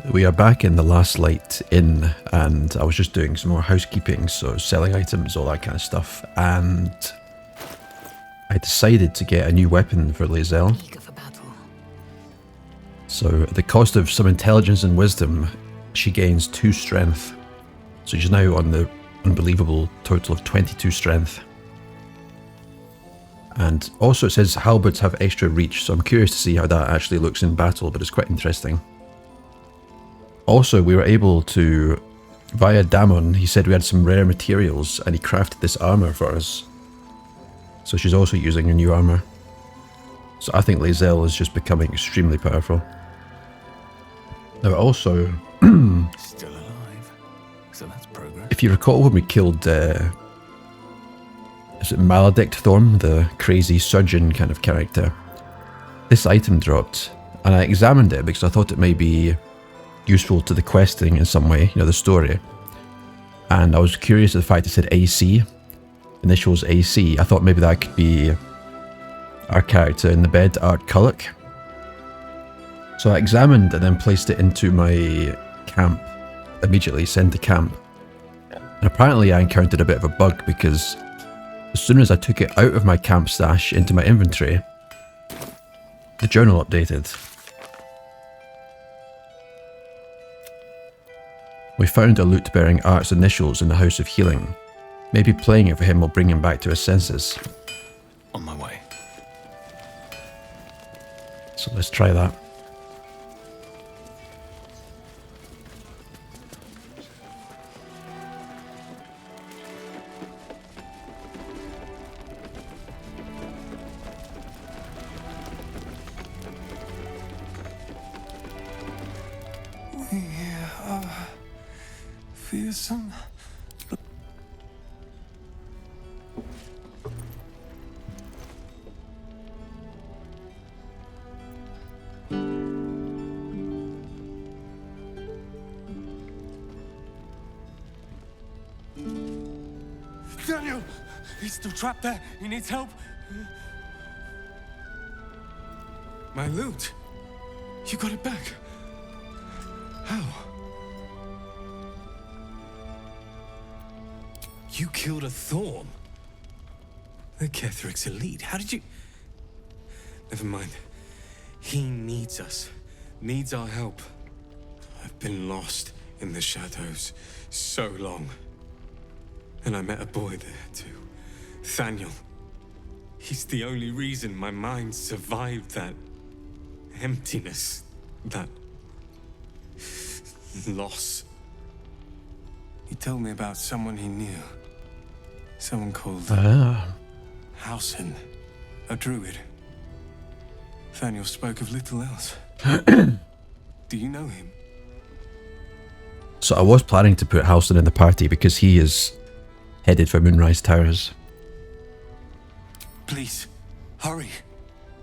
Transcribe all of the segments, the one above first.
We are back in the Last Light Inn, and I was just doing some more housekeeping, so selling items, all that kind of stuff, and I decided to get a new weapon for Lae'zel. So at the cost of some intelligence and wisdom, she gains 2 strength. So she's now on the unbelievable total of 22 strength. And also it says halberds have extra reach, so I'm curious to see how that actually looks in battle, but it's quite interesting. Also, we were able to, via Damon, he said we had some rare materials, and he crafted this armor for us. So she's also using her new armor. So I think Lae'zel is just becoming extremely powerful. Now also, still alive, so that's progress. If you recall when we killed, is it Maledict Thorm, the crazy surgeon kind of character, this item dropped, and I examined it because I thought it may be useful to the questing in some way, you know, the story. And I was curious of the fact it said AC, initials AC. I thought maybe that could be our character in the bed, Art Kulloch. So I examined and then placed it into my camp, immediately sent to camp. And apparently I encountered a bit of a bug because as soon as I took it out of my camp stash into my inventory, the journal updated. We found a lute bearing Art's initials in the House of Healing. Maybe playing it for him will bring him back to his senses. On my way. So let's try that. Fearsome. Daniel! He's still trapped there. He needs help. My loot. You got it back. How? You killed a Thorn? The Ketheric's elite. How did you... Never mind. He needs us. Needs our help. I've been lost in the shadows so long. And I met a boy there too. Thaniel. He's the only reason my mind survived that emptiness. That loss. He told me about someone he knew. Someone called Halsin, a druid. Thaniel spoke of little else. Do you know him? So I was planning to put Halsin in the party because he is headed for Moonrise Towers. Please, hurry.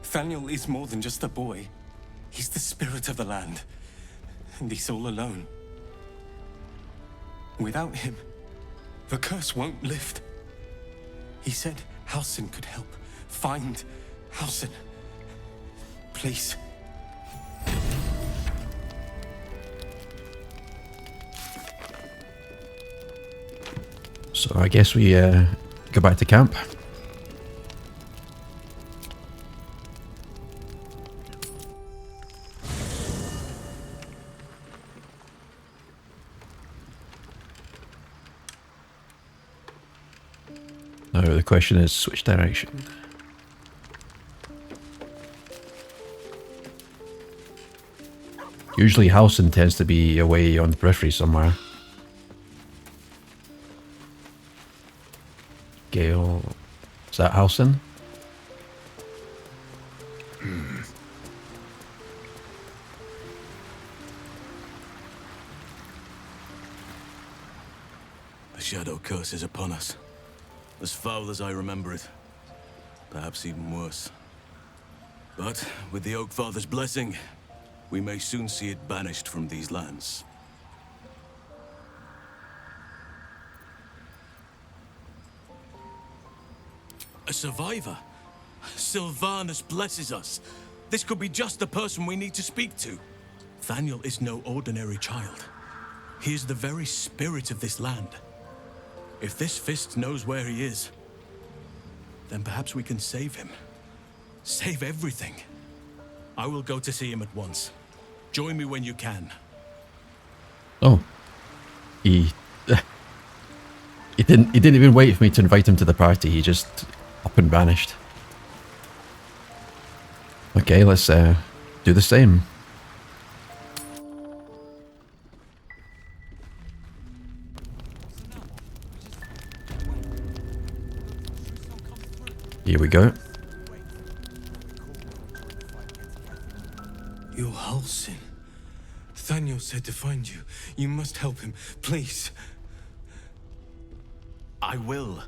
Thaniel is more than just a boy. He's the spirit of the land. And he's all alone. Without him, the curse won't lift. He said Halsin could help. Find Halsin. Please. So I guess we go back to camp. Now the question is, which direction? Usually Halsin tends to be away on the periphery somewhere. Gale... Is that Halsin? The shadow curse is upon us. As foul as I remember it. Perhaps even worse. But with the Oak Father's blessing, we may soon see it banished from these lands. A survivor? Sylvanus blesses us. This could be just the person we need to speak to. Thaniel is no ordinary child. He is the very spirit of this land. If this fist knows where he is, then perhaps we can save him. Save everything. I will go to see him at once. Join me when you can. Oh. He didn't even wait for me to invite him to the party. He just up and vanished. Okay, let's do the same. Here we go. You're Halsin. Thaniel said to find you. You must help him, please. I will,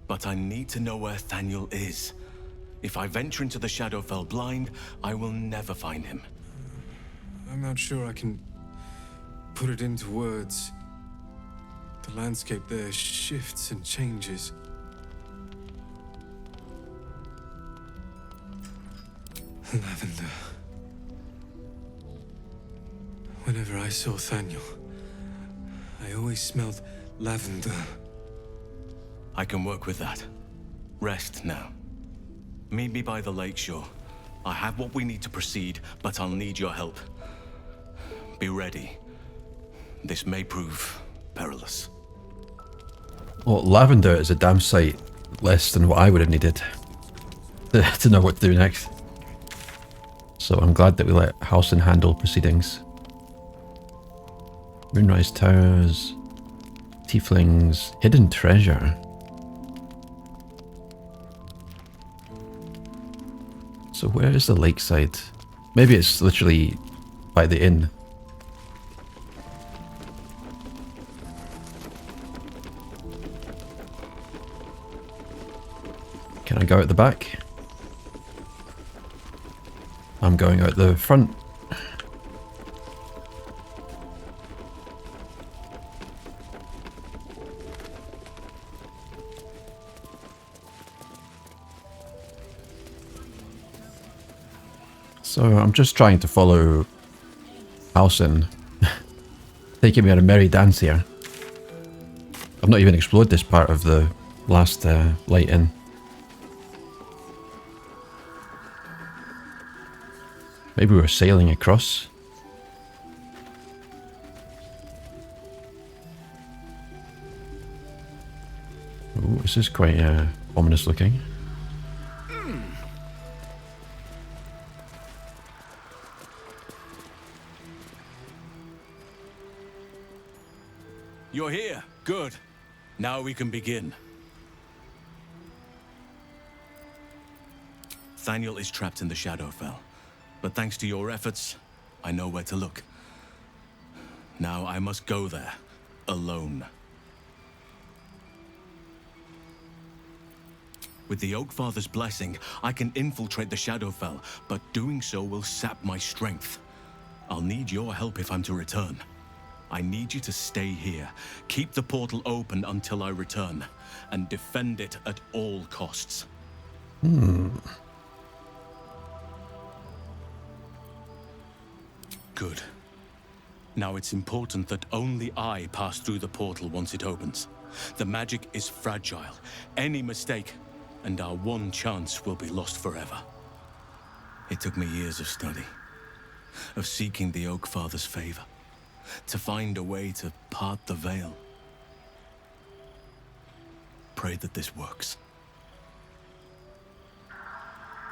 but I need to know where Thaniel is. If I venture into the Shadowfell blind, I will never find him. I'm not sure I can put it into words. The landscape there shifts and changes. Lavender. Whenever I saw Thaniel, I always smelled lavender. I can work with that. Rest now. Meet me by the lakeshore. I have what we need to proceed, but I'll need your help. Be ready. This may prove perilous. Well, lavender is a damn sight less than what I would have needed to know what to do next. So I'm glad that we let Halsin handle proceedings. Moonrise Towers, Tieflings, Hidden Treasure. So where is the lakeside? Maybe it's literally by the inn. Can I go out the back? I'm going out the front. So I'm just trying to follow Halsin, taking me on a merry dance here. I've not even explored this part of the last light inn. Maybe we're sailing across. Ooh, this is quite ominous looking. You're here. Good. Now we can begin. Thaniel is trapped in the Shadowfell, but thanks to your efforts, I know where to look. Now I must go there, alone. With the Oakfather's blessing, I can infiltrate the Shadowfell, but doing so will sap my strength. I'll need your help if I'm to return. I need you to stay here, keep the portal open until I return, and defend it at all costs. Good. Now it's important that only I pass through the portal once it opens. The magic is fragile. Any mistake, and our one chance will be lost forever. It took me years of study, of seeking the Oakfather's favor, to find a way to part the veil. Pray that this works.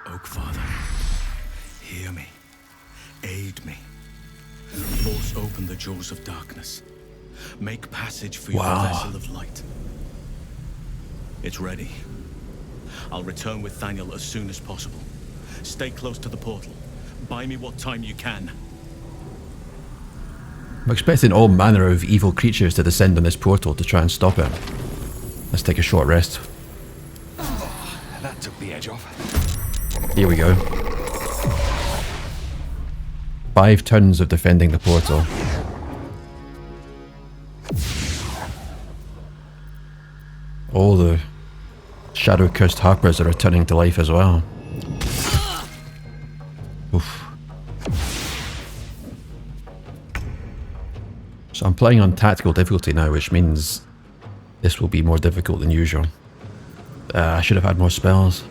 Oakfather, hear me. Aid me. Force open the jaws of darkness. Make passage for your vessel of light. It's ready. I'll return with Thaniel as soon as possible. Stay close to the portal. Buy me what time you can. I'm expecting all manner of evil creatures to descend on this portal to try and stop it. Let's take a short rest. That took the edge off. Here we go. 5 turns of defending the portal. All the shadow-cursed harpers are returning to life as well. Oof. So I'm playing on tactical difficulty now, which means this will be more difficult than usual. I should have had more spells.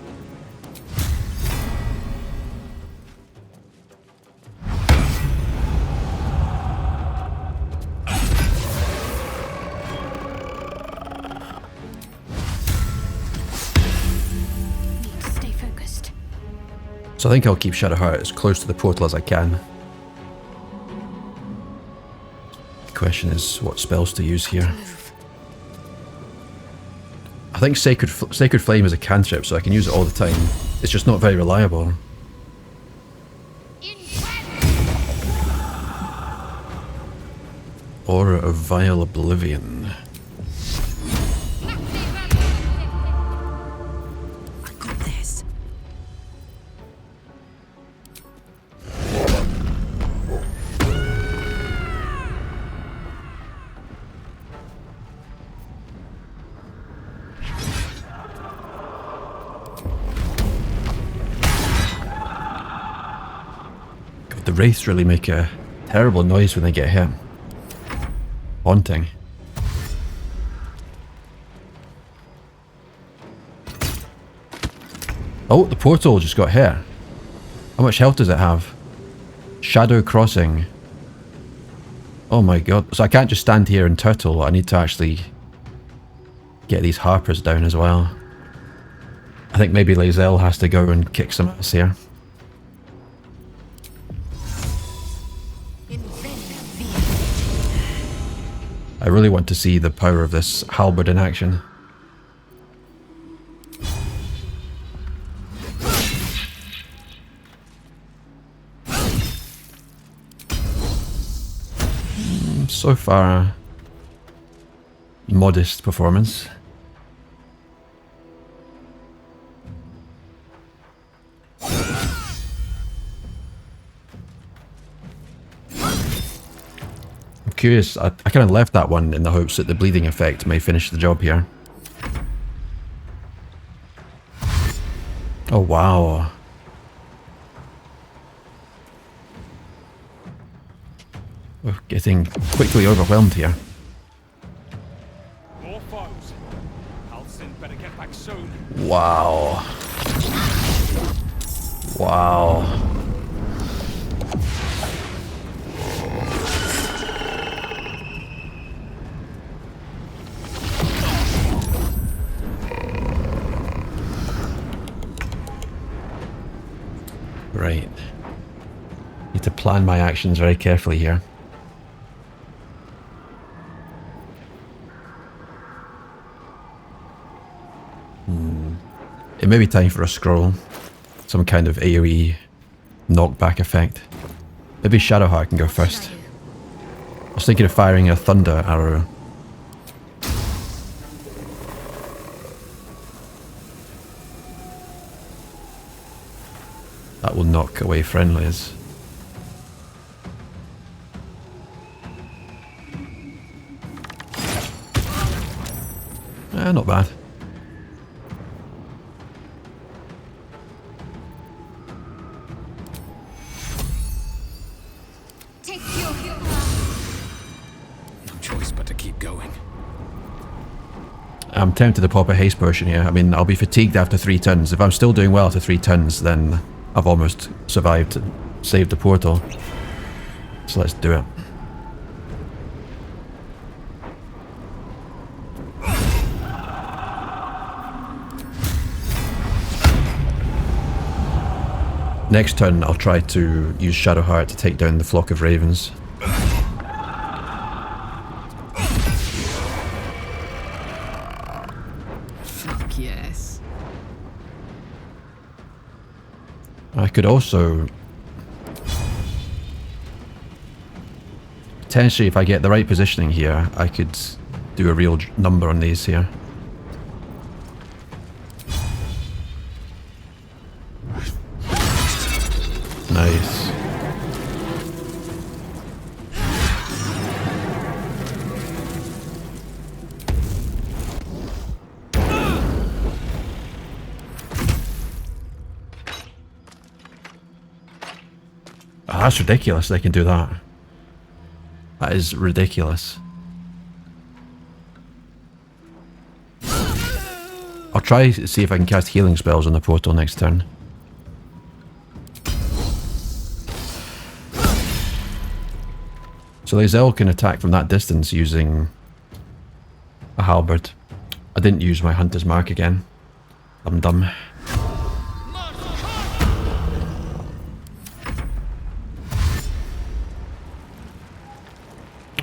Need to stay focused. So I think I'll keep Shadowheart as close to the portal as I can. The question is what spells to use here. I think Sacred Flame is a cantrip, so I can use it all the time. It's just not very reliable. Aura of Vile Oblivion. I got this. God, the wraiths really make a terrible noise when they get hit. Haunting. Oh, the portal just got hit. How much health does it have? Shadow Crossing. Oh my god. So I can't just stand here and turtle. I need to actually get these harpers down as well. I think maybe Lae'zel has to go and kick some ass here. I really want to see the power of this halberd in action. So far, modest performance. Curious, I kind of left that one in the hopes that the bleeding effect may finish the job here. Oh wow. We're getting quickly overwhelmed here. More foes. Halsin better get back soon. Wow. Wow. Right. Need to plan my actions very carefully here. It may be time for a scroll. Some kind of AoE knockback effect. Maybe Shadowheart can go first. I was thinking of firing a thunder arrow. That will knock away friendlies. Not bad. Take your heal. No choice but to keep going. I'm tempted to pop a haste potion here. I mean, I'll be fatigued after 3 turns. If I'm still doing well after 3 turns, then I've almost survived and saved the portal. So let's do it. Next turn, I'll try to use Shadowheart to take down the flock of ravens. Fuck yes. I could also potentially, if I get the right positioning here, I could do a real number on these here. Nice. Oh, that's ridiculous they can do that. That is ridiculous. I'll try to see if I can cast healing spells on the portal next turn. So Lae'zel can attack from that distance using a halberd. I didn't use my hunter's mark again. I'm dumb.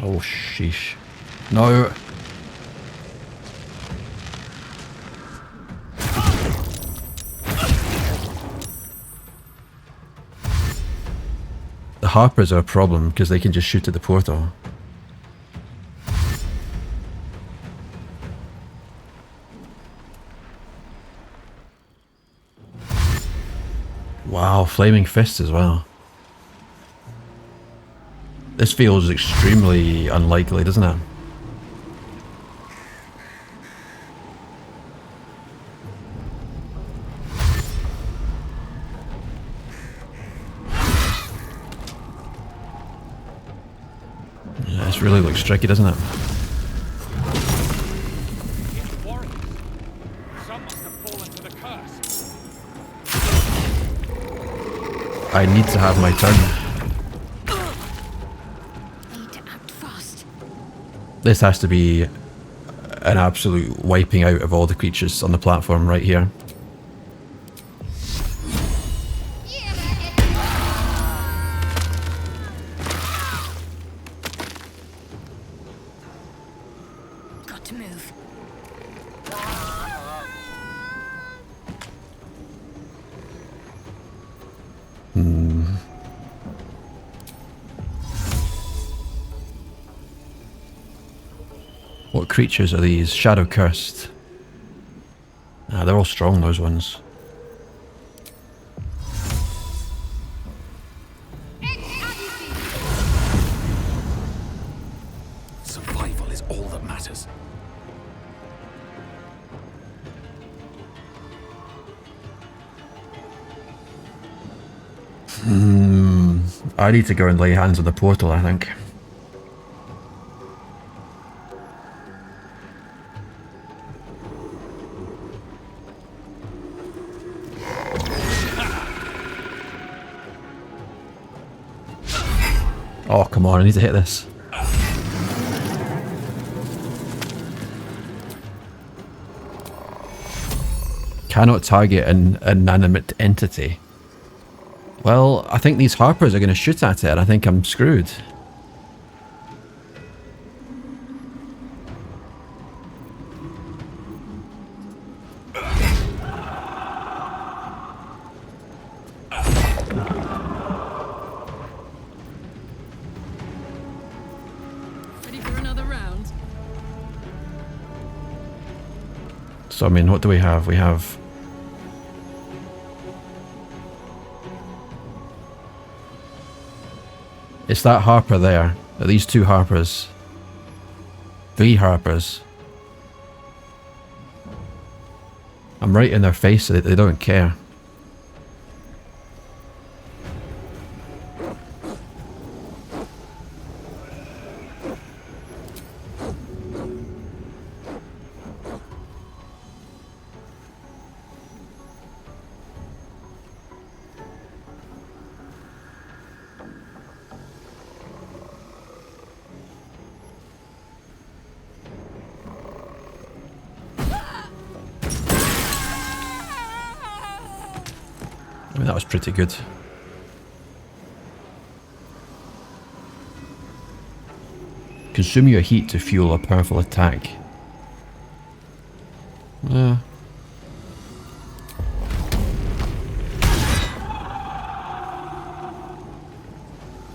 Oh sheesh. No. The harpers are a problem because they can just shoot at the portal. Wow, flaming fists as well. This feels extremely unlikely, doesn't it? Yeah, this really looks tricky, doesn't it? It's warriors. Some must have fallen to the curse. I need to have my turn. Need to act fast. This has to be an absolute wiping out of all the creatures on the platform right here. Got to move. What creatures are these? Shadow cursed. Ah, they're all strong, those ones. Survival is all that matters. I need to go and lay hands on the portal, I think. Oh, come on, I need to hit this. Cannot target an inanimate entity. Well, I think these harpers are going to shoot at it, and I think I'm screwed. Ready for another round? So, I mean, what do we have? We have... It's that harper there. These two harpers. 3 harpers. I'm right in their face, so they don't care. I mean, that was pretty good. Consume your heat to fuel a powerful attack.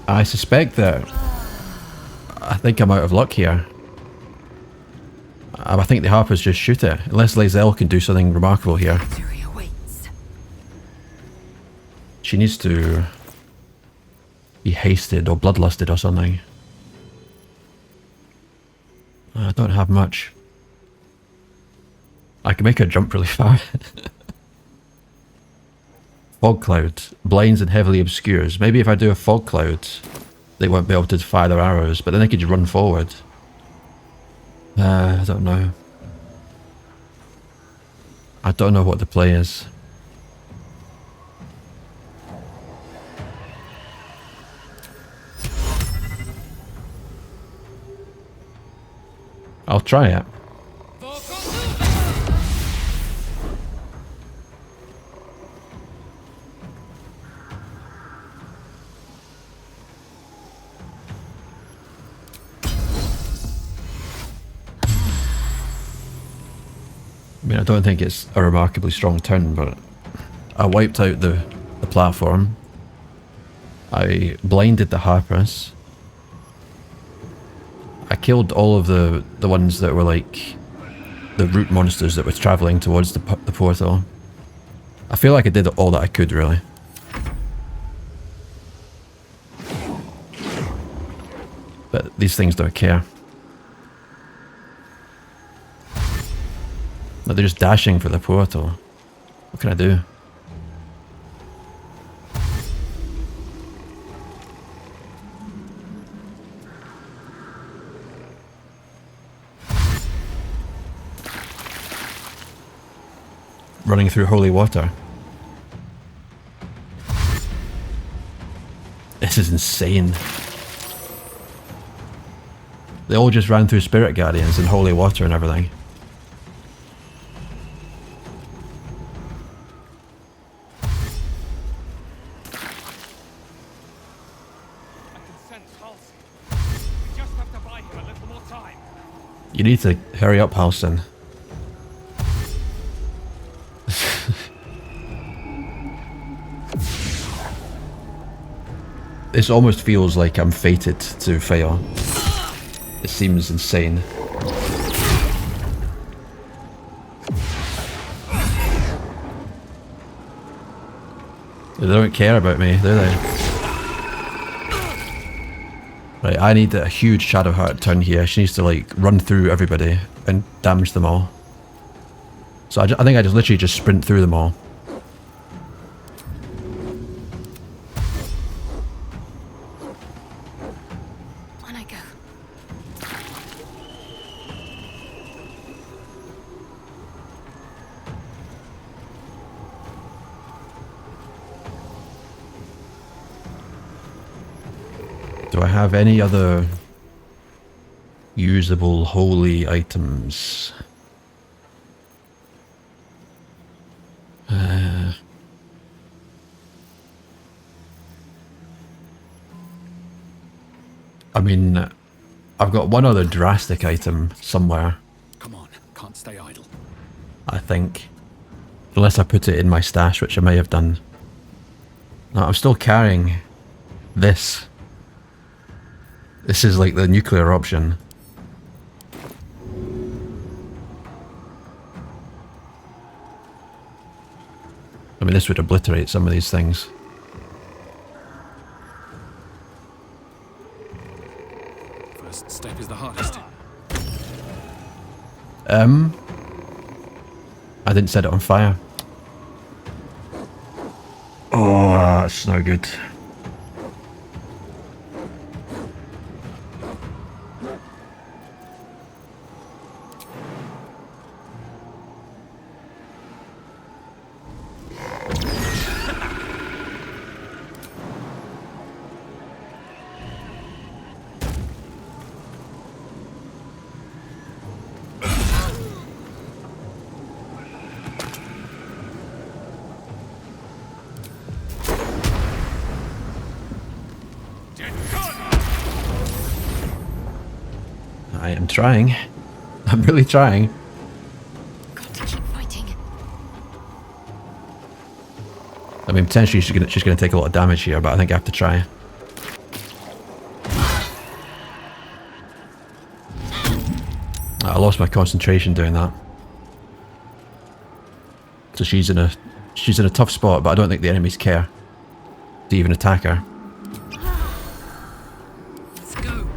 I suspect that... I think I'm out of luck here. I think the harpers just shoot it. Unless Lae'zel can do something remarkable here. Victory awaits. She needs to be hasted or bloodlusted or something. I don't have much. I can make her jump really far. Fog cloud. Blinds and heavily obscures. Maybe if I do a fog cloud, they won't be able to fire their arrows, but then they could just run forward. I don't know. I don't know what the play is. I'll try it. I mean, I don't think it's a remarkably strong turn, but I wiped out the platform. I blinded the harpers. I killed all of the ones that were like the root monsters that were travelling towards the portal. I feel like I did all that I could, really. But these things don't care. No, they're just dashing for the portal. What can I do? Running through holy water. This is insane. They all just ran through spirit guardians and holy water and everything. You need to hurry up, Halsin. This almost feels like I'm fated to fail. It seems insane. They don't care about me, do they? Right, I need a huge Shadowheart turn here. She needs to like run through everybody and damage them all. So I think I just literally just sprint through them all. On I go. Do I have any other usable holy items? I mean, I've got one other drastic item somewhere. Come on, can't stay idle. I think. Unless I put it in my stash, which I may have done. No, I'm still carrying this. This is like the nuclear option. I mean, this would obliterate some of these things. First step is the hardest. I didn't set it on fire. Oh, that's no good. I am trying. I'm really trying. Got to keep fighting. I mean, potentially she's gonna take a lot of damage here, but I think I have to try. I lost my concentration doing that. So she's in a tough spot, but I don't think the enemies care to even attack her. Let's go.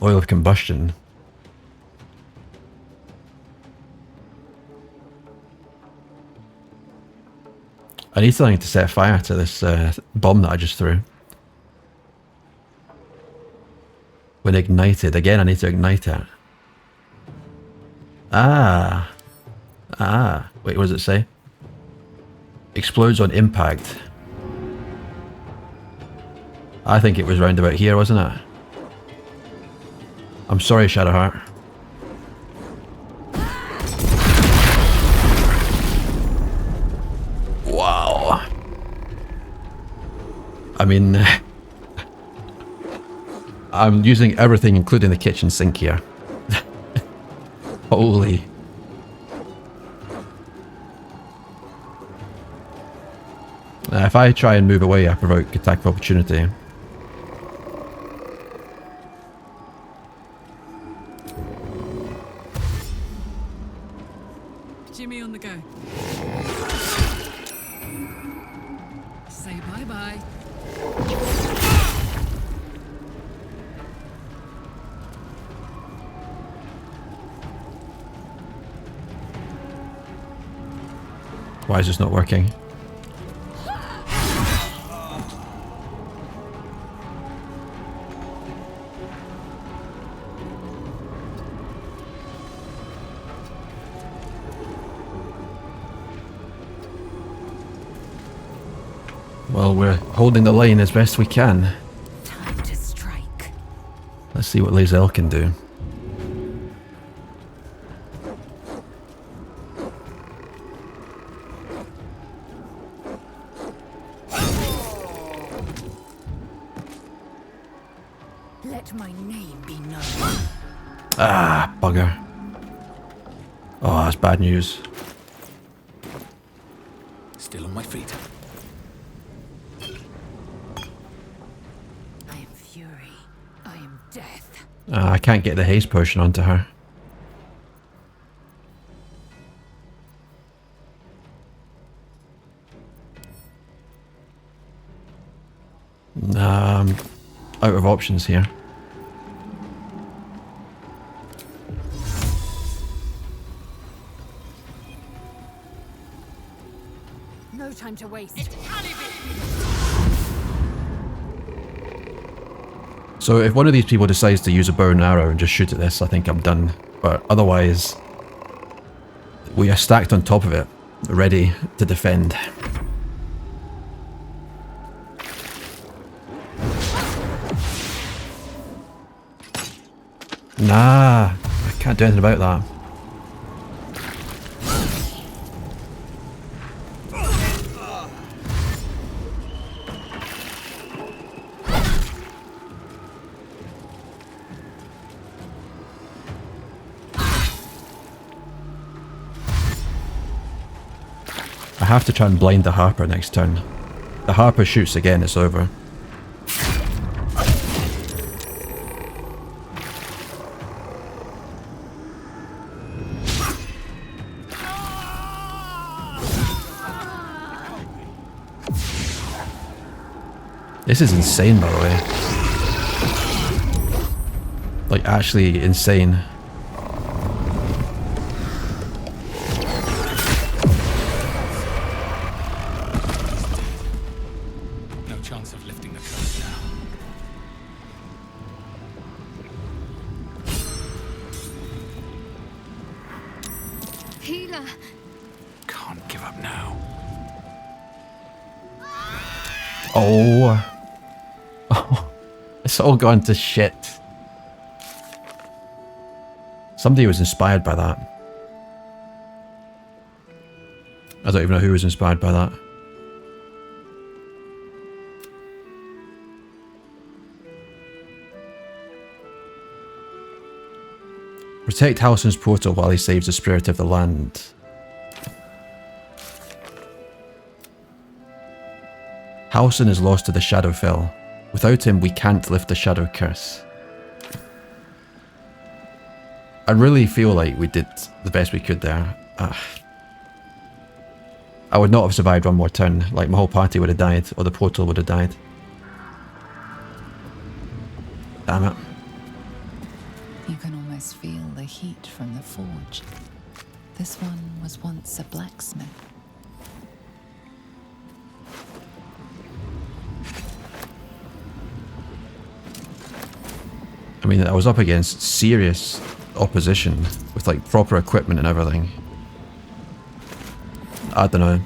Oil of combustion. I need something to set fire to this bomb that I just threw. When ignited, again I need to ignite it. Ah. Ah. Wait, what does it say? Explodes on impact. I think it was round about here, wasn't it? I'm sorry, Shadowheart. Wow. I mean, I'm using everything, including the kitchen sink here. Holy. If I try and move away, I provoke attack of opportunity. Jimmy on the go. Say bye-bye. Why is this not working? Well, we're holding the line as best we can. Time to strike. Let's see what Lae'zel can do. Let my name be known. Ah, bugger. Oh, that's bad news. Still on my feet. I am fury. I am death. I can't get the haste potion onto her. Nah, I'm out of options here. No time to waste. So if one of these people decides to use a bow and arrow and just shoot at this, I think I'm done. But otherwise, we are stacked on top of it, ready to defend. Nah, I can't do anything about that. I have to try and blind the harper next turn. The harper shoots again, it's over. This is insane, by the way. Like, actually insane. No chance of lifting the curse now. Healer. Can't give up now. Oh. Oh. It's all gone to shit. Somebody was inspired by that. I don't even know who was inspired by that. Protect Halsin's portal while he saves the spirit of the land. Halsin is lost to the Shadowfell. Without him, we can't lift the Shadow Curse. I really feel like we did the best we could there. I would not have survived one more turn. Like, my whole party would have died, or the portal would have died. Damn it. You can almost feel the heat from the forge. This one was once a blacksmith. I mean, I was up against serious opposition with like proper equipment and everything. I don't know.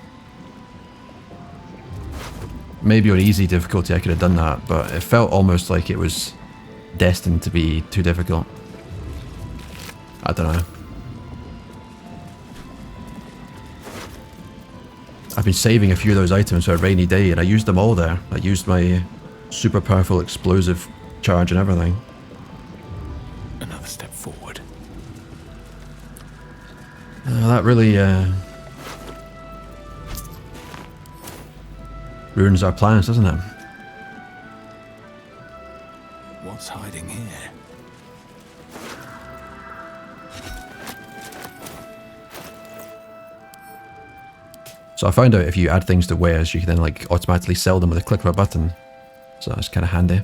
Maybe on easy difficulty I could have done that, but it felt almost like it was destined to be too difficult. I don't know. I've been saving a few of those items for a rainy day, and I used them all there. I used my super powerful explosive charge and everything. Another step forward. That really ruins our plans, doesn't it? What's hiding here? So I found out if you add things to wares, you can then like automatically sell them with a click of a button. So that's kind of handy.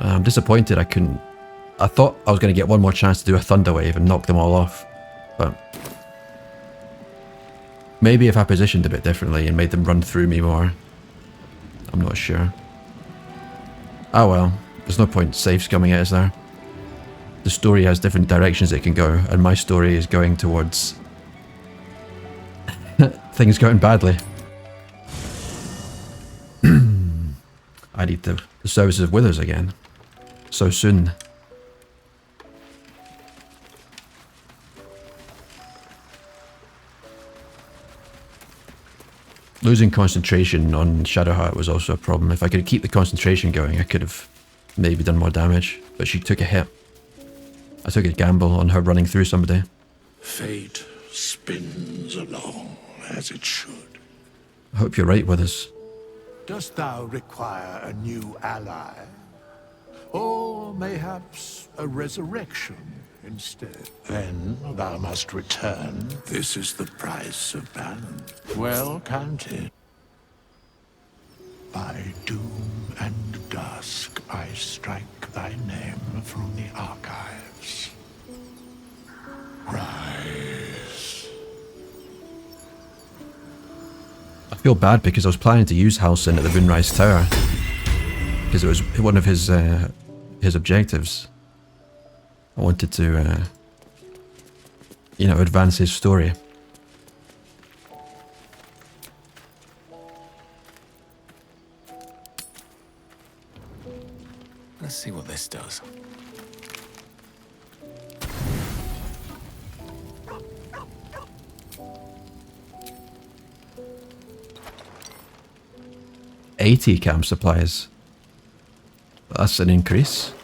I'm disappointed I couldn't... I thought I was going to get one more chance to do a thunder wave and knock them all off. But maybe if I positioned a bit differently and made them run through me more. I'm not sure. Oh well, there's no point save scumming it, is there? The story has different directions it can go, and my story is going towards things going badly. I need the services of Withers again. So soon. Losing concentration on Shadowheart was also a problem. If I could keep the concentration going, I could have maybe done more damage, but she took a hit. I took a gamble on her running through somebody. Fate spins along as it should. I hope you're right with us. Dost thou require a new ally? Or mayhaps a resurrection instead? Then thou must return. This is the price of balance. Well counted. By doom and dusk I strike thy name from the archives. Rise. I feel bad because I was planning to use Halsin at the Moonrise Tower. Because it was one of his objectives. I wanted to, you know, advance his story. Let's see what this does. $80 camp supplies. That's an increase.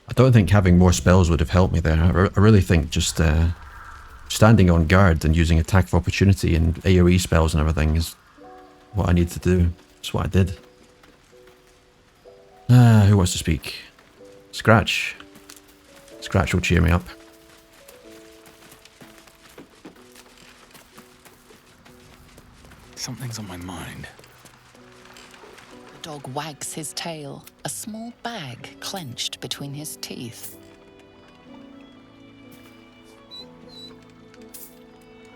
I don't think having more spells would have helped me there. I really think just standing on guard and using attack of opportunity and AoE spells and everything is what I need to do. That's what I did. Who wants to speak? Scratch. Scratch will cheer me up. Something's on my mind. The dog wags his tail, a small bag clenched between his teeth.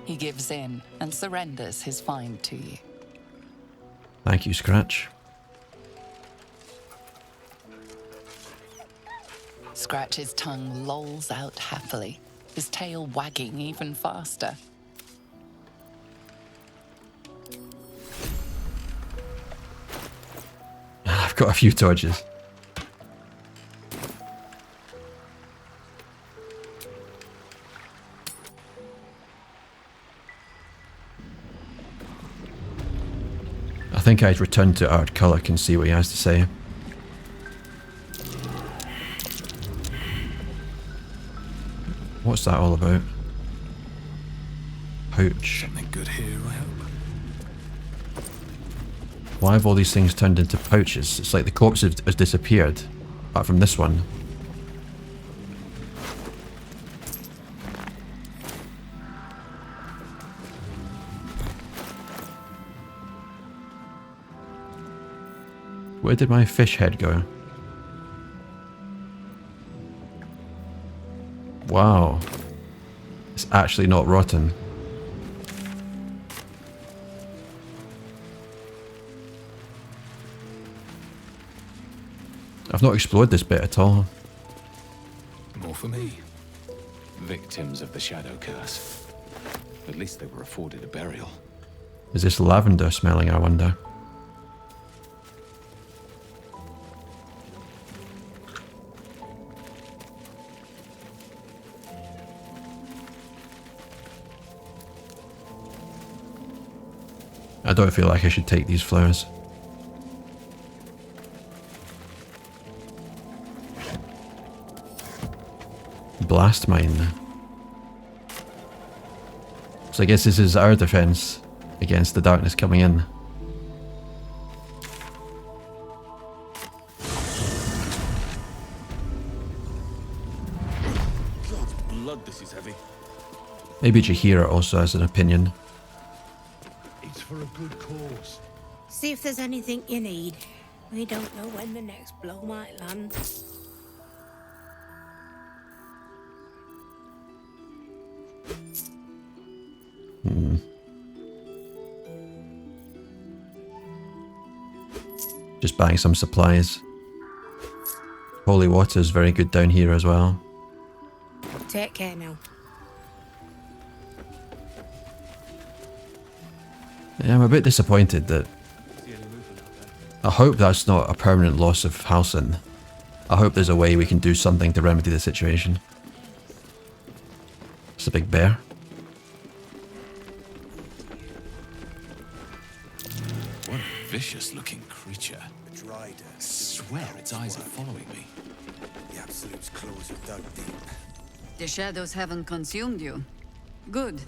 He gives in and surrenders his find to you. Thank you, Scratch. Scratch's tongue lolls out happily, his tail wagging even faster. I've got a few torches. I think I'd return to Art Culloch and see what he has to say. What's that all about? Pouch. Something good here, I hope. Why have all these things turned into pouches? It's like the corpse has disappeared, apart from this one. Where did my fish head go? Wow. It's actually not rotten. I've not explored this bit at all. More for me. Victims of the shadow curse. At least they were afforded a burial. Is this lavender smelling, I wonder? I don't feel like I should take these flowers. Blast mine. So I guess this is our defense against the darkness coming in. God's blood, this is heavy. Maybe Jahira also has an opinion. It's for a good cause. See if there's anything you need. We don't know when the next blow might land. Just buying some supplies. Holy water is very good down here as well. Take care now. Yeah, I'm a bit disappointed that... I hope that's not a permanent loss of Halsin. I hope there's a way we can do something to remedy the situation. It's a big bear. What a vicious looking creature. I swear its eyes are following me. The Absolute's claws are dug deep. The shadows haven't consumed you. Good.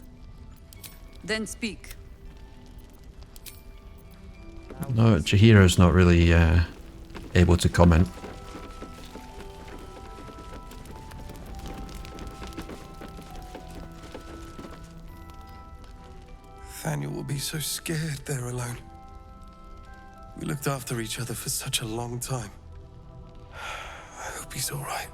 Then speak. No, Jahira's not really able to comment. Nathaniel will be so scared there alone. We looked after each other for such a long time. I hope he's all right.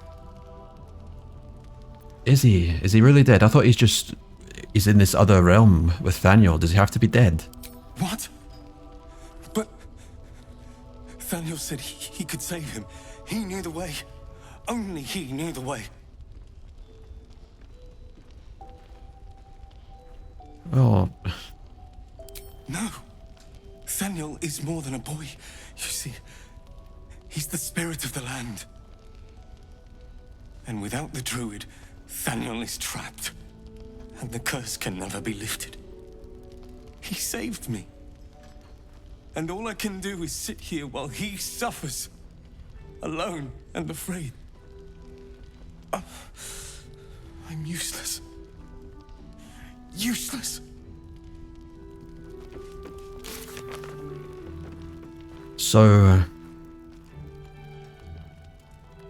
Is he? Is he really dead? I thought he's in this other realm with Thaniel. Does he have to be dead? What? But Nathaniel said he could save him. He knew the way. Only he knew the way. Oh. No. Nathaniel is more than a boy. You see, he's the spirit of the land. And without the druid, Nathaniel is trapped. And the curse can never be lifted. He saved me. And all I can do is sit here while he suffers. Alone and afraid. I'm useless. Useless. So,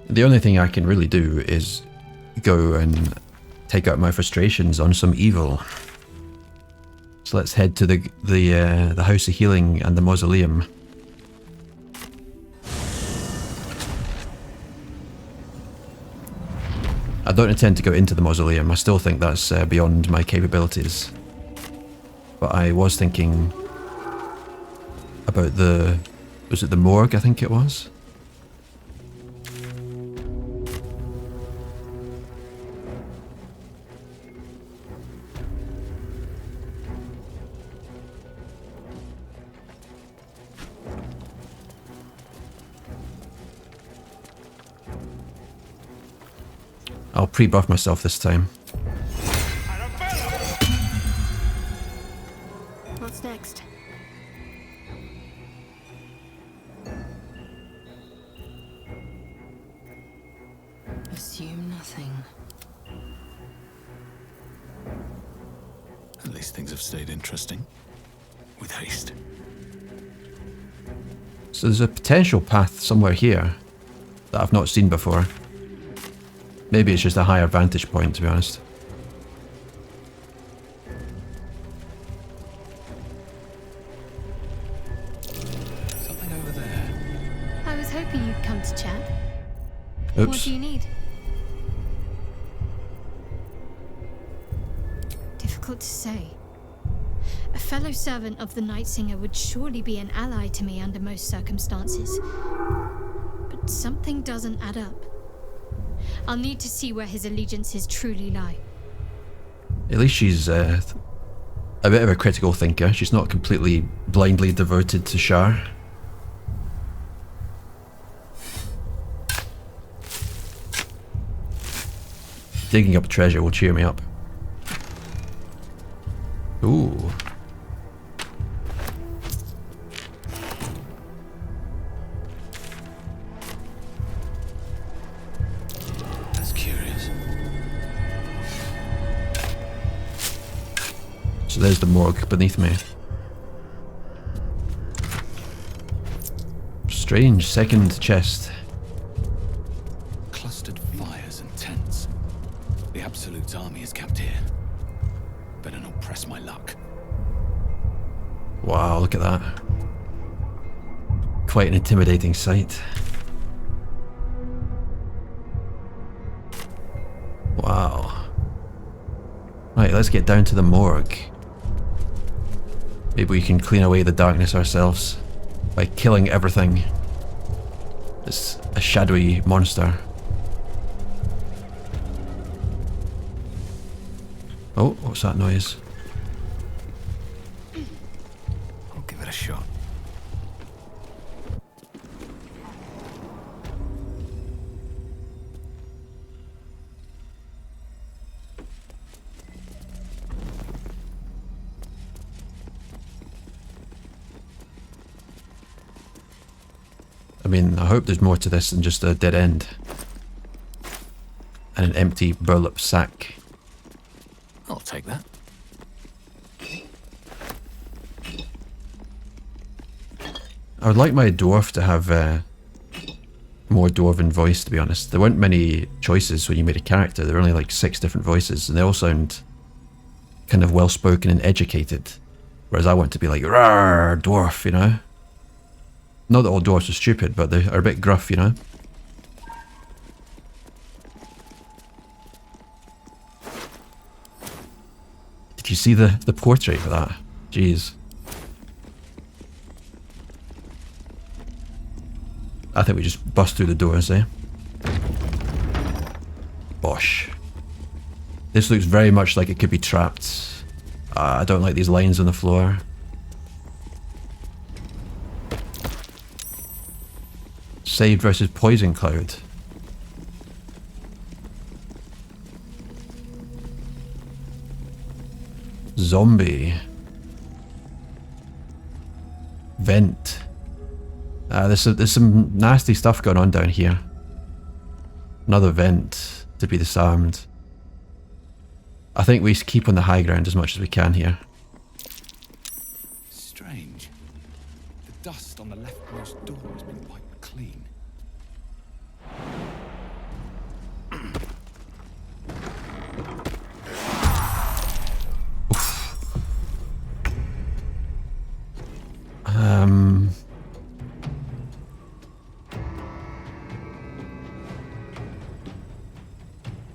the only thing I can really do is go and take out my frustrations on some evil. So let's head to the House of Healing and the Mausoleum. I don't intend to go into the Mausoleum. I still think that's beyond my capabilities. But I was thinking about was it the morgue, I think it was? I'll pre-buff myself this time. What's next? Assume nothing. At least things have stayed interesting. With haste. So there's a potential path somewhere here that I've not seen before. Maybe it's just a higher vantage point, to be honest. Something over there. I was hoping you'd come to chat. Oops. What do you need? Difficult to say. A fellow servant of the Night Singer would surely be an ally to me under most circumstances. But something doesn't add up. I'll need to see where his allegiances truly lie. At least she's a bit of a critical thinker. She's not completely blindly devoted to Shar. Digging up treasure will cheer me up. Ooh. That's curious. So there's the morgue beneath me. Strange second chest. Clustered fires and tents. The Absolute's army is camped here. Better not press my luck. Wow, look at that. Quite an intimidating sight. Wow. Right, let's get down to the morgue. Maybe we can clean away the darkness ourselves by killing everything. It's a shadowy monster. Oh, what's that noise? I'll give it a shot. I mean, I hope there's more to this than just a dead end. And an empty burlap sack. I'll take that. I would like my dwarf to have more dwarven voice, to be honest. There weren't many choices when you made a character. There were only like 6 different voices, and they all sound kind of well-spoken and educated. Whereas I want to be like, "Rawr, dwarf," you know? Not that all dwarves are stupid, but they are a bit gruff, you know? Did you see the portrait for that? Jeez. I think we just bust through the doors, eh? Bosh. This looks very much like it could be trapped. I don't like these lines on the floor. Saved versus Poison Cloud. Zombie. Vent. There's some nasty stuff going on down here. Another vent to be disarmed. I think we keep on the high ground as much as we can here. Strange. The dust on the leftmost door has been wiped clean.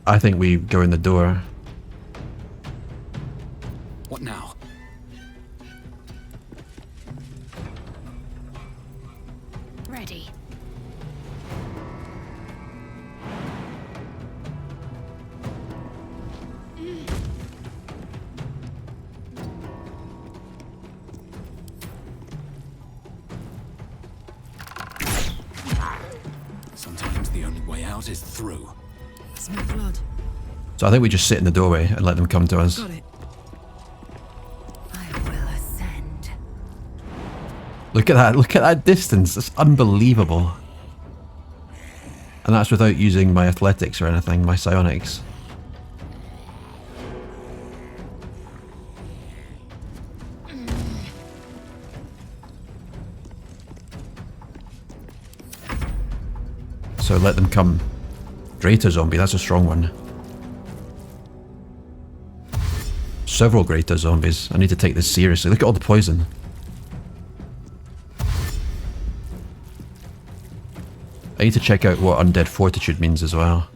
I think we go in the door. What now? Ready. Sometimes the only way out is through. Smell blood. So I think we just sit in the doorway and let them come to us. Got it. I will ascend. Look at that distance. It's unbelievable. And that's without using my athletics or anything, my psionics. So let them come. Greater zombie, that's a strong one. Several greater zombies. I need to take this seriously. Look at all the poison. I need to check out what undead fortitude means as well.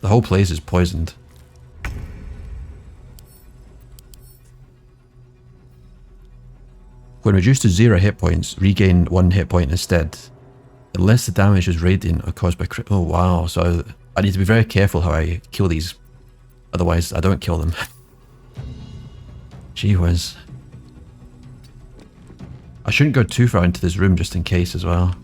The whole place is poisoned. When reduced to 0 hit points, regain 1 hit point instead. Unless the damage is radiant or caused by crit. Oh wow, so I need to be very careful how I kill these. Otherwise, I don't kill them. Gee whiz. I shouldn't go too far into this room just in case as well.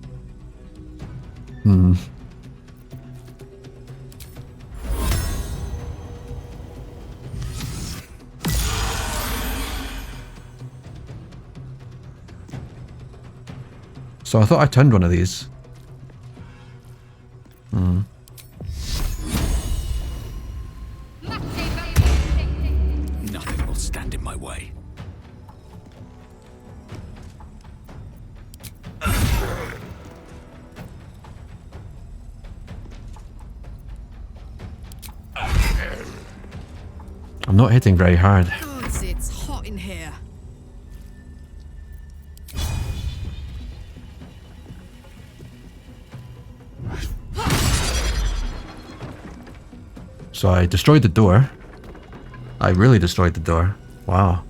So I thought I turned one of these. Nothing will stand in my way. I'm not hitting very hard. God, it's hot in here. So I destroyed the door. I really destroyed the door. Wow.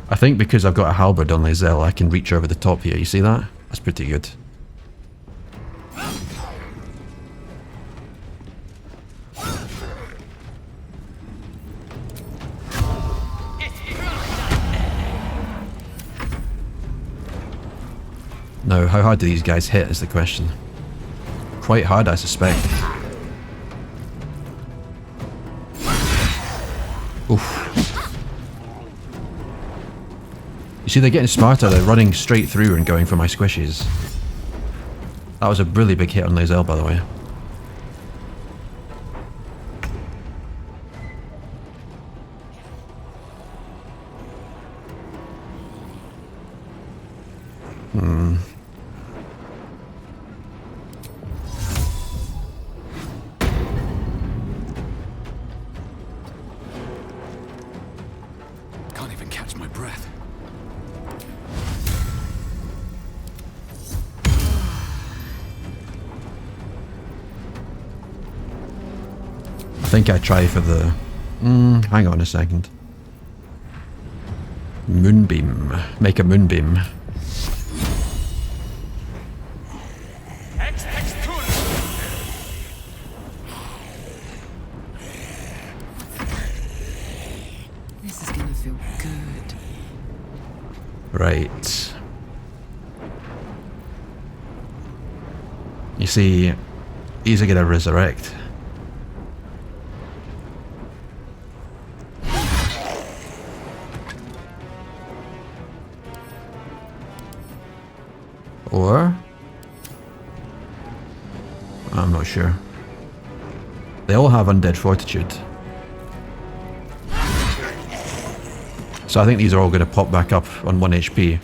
I think because I've got a halberd on Lae'zel, I can reach over the top here. You see that? That's pretty good. Now, how hard do these guys hit is the question. Quite hard, I suspect. Oof. You see, they're getting smarter. They're running straight through and going for my squishies. That was a really big hit on Lae'zel, by the way. Can't even catch my breath. I think I try for the... hang on a second. Moonbeam. Make a moonbeam. This is gonna feel good. Right. You see, these are gonna resurrect. Or... I'm not sure. They all have undead fortitude. So I think these are all going to pop back up on 1 HP.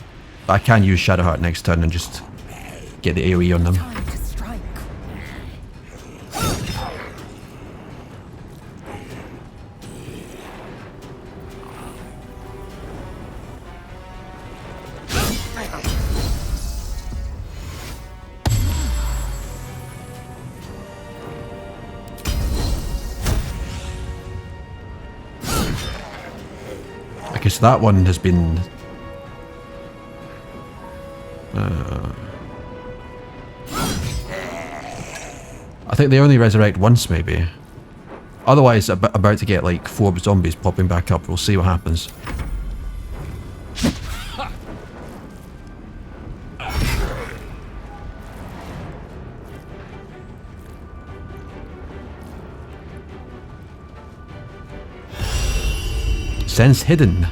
But I can use Shadowheart next turn and just get the AoE on them. Time to strike. I guess that one has been... I think they only resurrect once, maybe. Otherwise, about to get like 4 zombies popping back up. We'll see what happens. Sense hidden.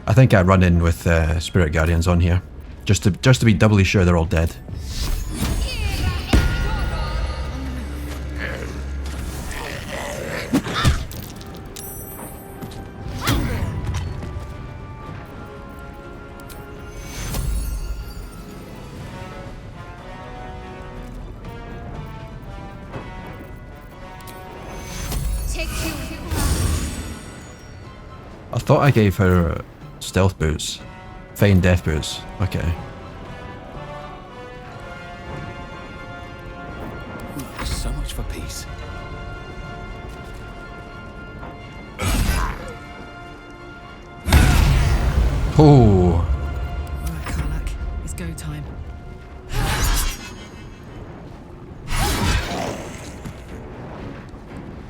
I think I run in with Spirit Guardians on here, just to be doubly sure they're all dead. I thought I gave her stealth boots. Feign death boots. Okay. So much for peace. Oh. Alright, Karlak. It's go time.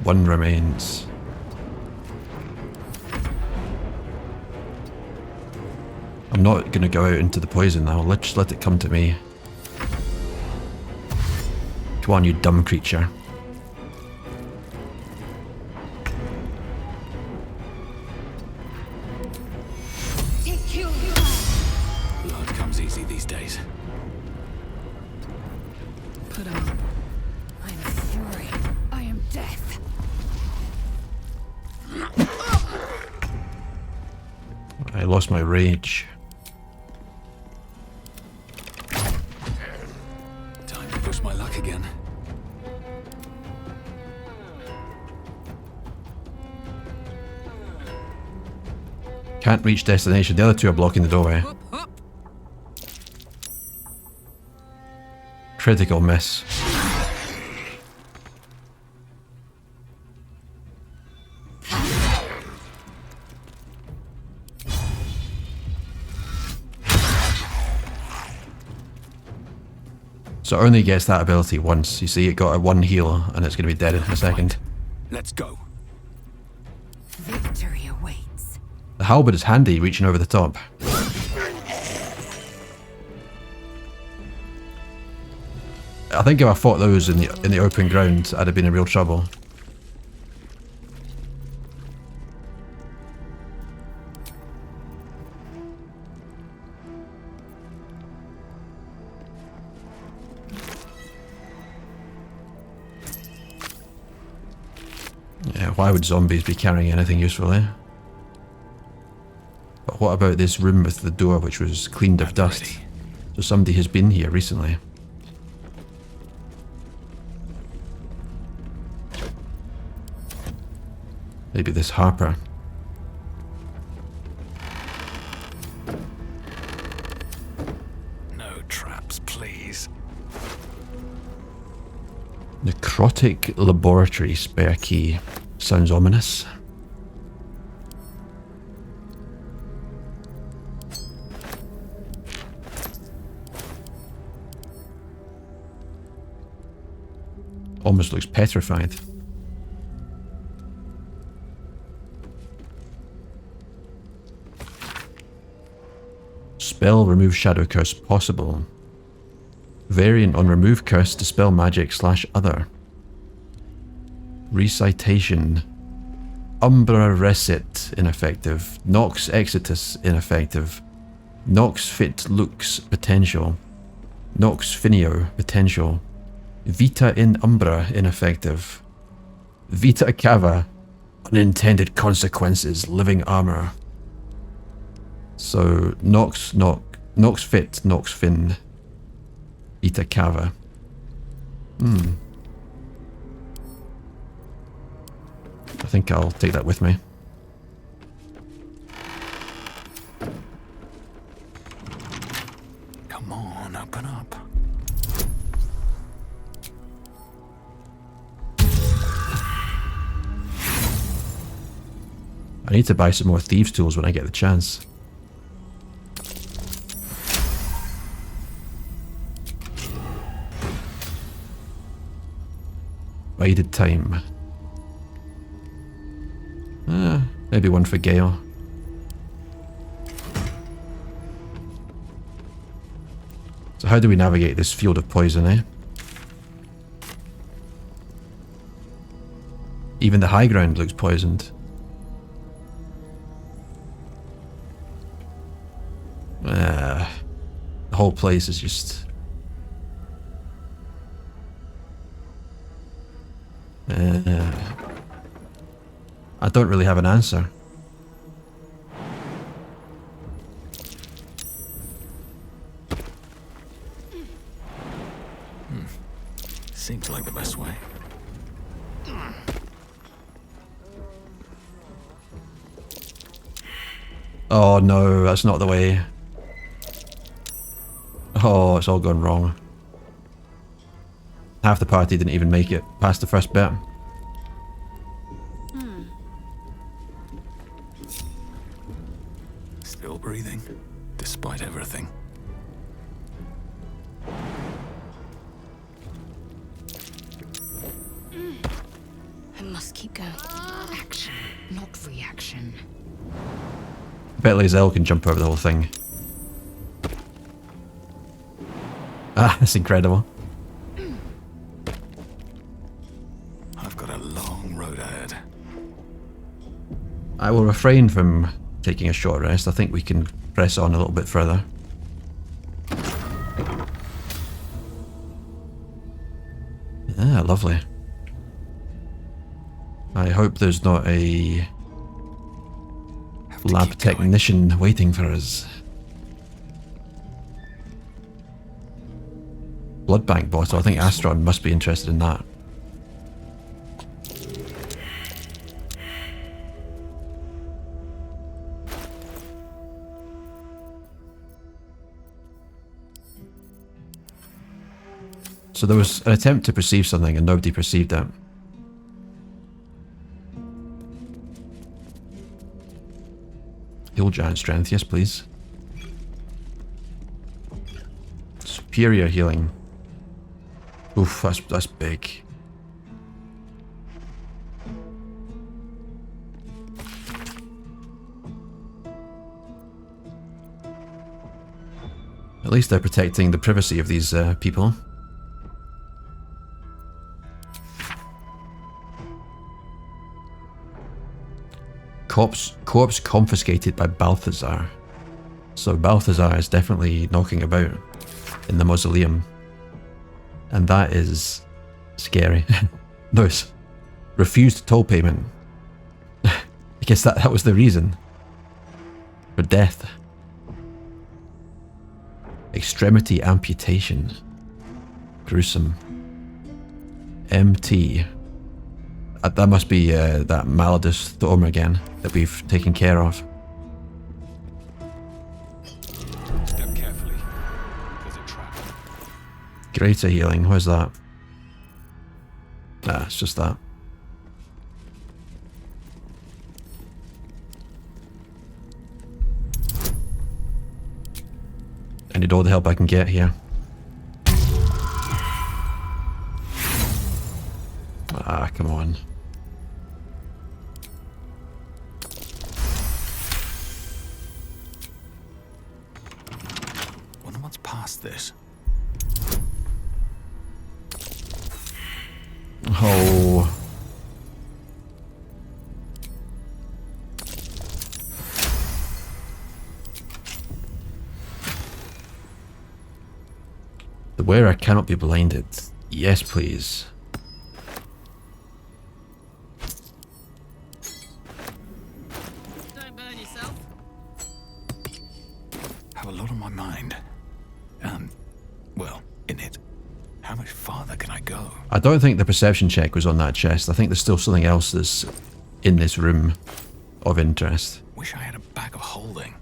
One remains. I'm not going to go out into the poison now. Let's let it come to me. Come on, you dumb creature. Blood comes easy these days. Put him up. I am fury. I am death. I lost my rage. Time to push my luck again. Can't reach destination. The other two are blocking the doorway. Critical miss. So it only gets that ability once. You see, it got a one heal and it's going to be dead in a second. Let's go. Victory awaits. The halberd is handy, reaching over the top. I think if I fought those in the open ground, I'd have been in real trouble. Yeah, why would zombies be carrying anything useful, eh? But what about this room with the door which was cleaned of dust? So somebody has been here recently. Maybe this harper. No traps, please. Necrotic laboratory spare key. Sounds ominous. Almost looks petrified. Spell remove shadow curse possible. Variant on remove curse, dispel magic / other. Recitation. Umbra recit ineffective. Nox exitus ineffective. Nox fit lux potential. Nox finio potential. Vita in umbra ineffective. Vita cava unintended consequences living armor. So Nox fit, Nox fin. Vita cava. I think I'll take that with me. Come on, open up. I need to buy some more thieves' tools when I get the chance. Bided time. Maybe one for Gale. So how do we navigate this field of poison, eh? Even the high ground looks poisoned. whole place is just... I don't really have an answer. Seems like the best way. Oh no, that's not the way. Oh, it's all gone wrong. Half the party didn't even make it past the first bit. Still breathing, despite everything. I must keep going. Action, not reaction. I bet Lae'zel can jump over the whole thing. Ah, that's incredible. I've got a long road ahead. I will refrain from taking a short rest. I think we can press on a little bit further. Ah, lovely. I hope there's not a lab technician waiting for us. Blood bank bottle. I think Astron must be interested in that. So there was an attempt to perceive something and nobody perceived it. Heal giant strength, yes please. Superior healing. Oof, that's big. At least they're protecting the privacy of these people. Corpse confiscated by Balthazar. So Balthazar is definitely knocking about in the mausoleum. And that is scary. Notice. Refused toll payment. I guess that was the reason. For death. Extremity amputation. Gruesome. MT. That must be that Malodus Thorm again that we've taken care of. Step carefully. There's a trap. Greater healing, where's that? Ah, it's just that. I need all the help I can get here. Ah, come on. Wonder what's past this. Oh. The wearer cannot be blinded. Yes, please. Don't burn yourself. Have a lot on my mind. And, well, in it. How much farther can I go? I don't think the perception check was on that chest. I think there's still something else that's in this room of interest. Wish I had a bag of holding.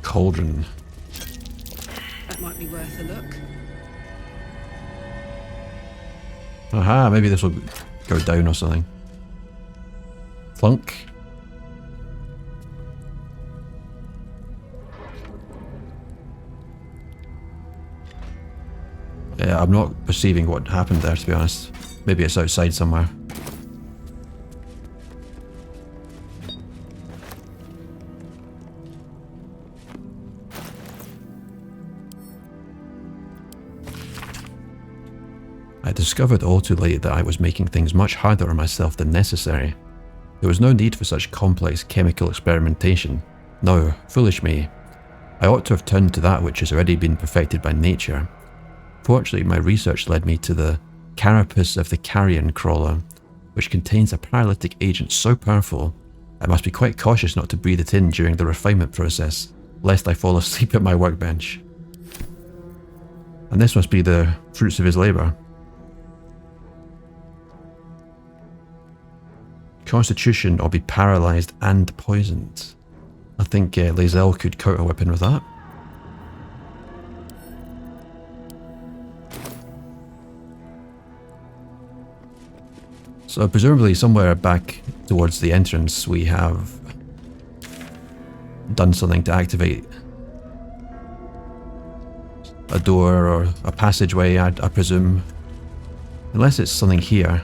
Cauldron. That might be worth a look. Aha, maybe this will go down or something. Flunk. Yeah, I'm not perceiving what happened there, to be honest. Maybe it's outside somewhere. I discovered all too late that I was making things much harder on myself than necessary. There was no need for such complex chemical experimentation. No, foolish me. I ought to have turned to that which has already been perfected by nature. Fortunately, my research led me to the carapace of the carrion crawler, which contains a paralytic agent so powerful, I must be quite cautious not to breathe it in during the refinement process, lest I fall asleep at my workbench. And this must be the fruits of his labour. Constitution or be paralysed and poisoned. I think Lae'zel could counter weapon with that. So presumably somewhere back towards the entrance we have done something to activate a door or a passageway, I presume. Unless it's something here.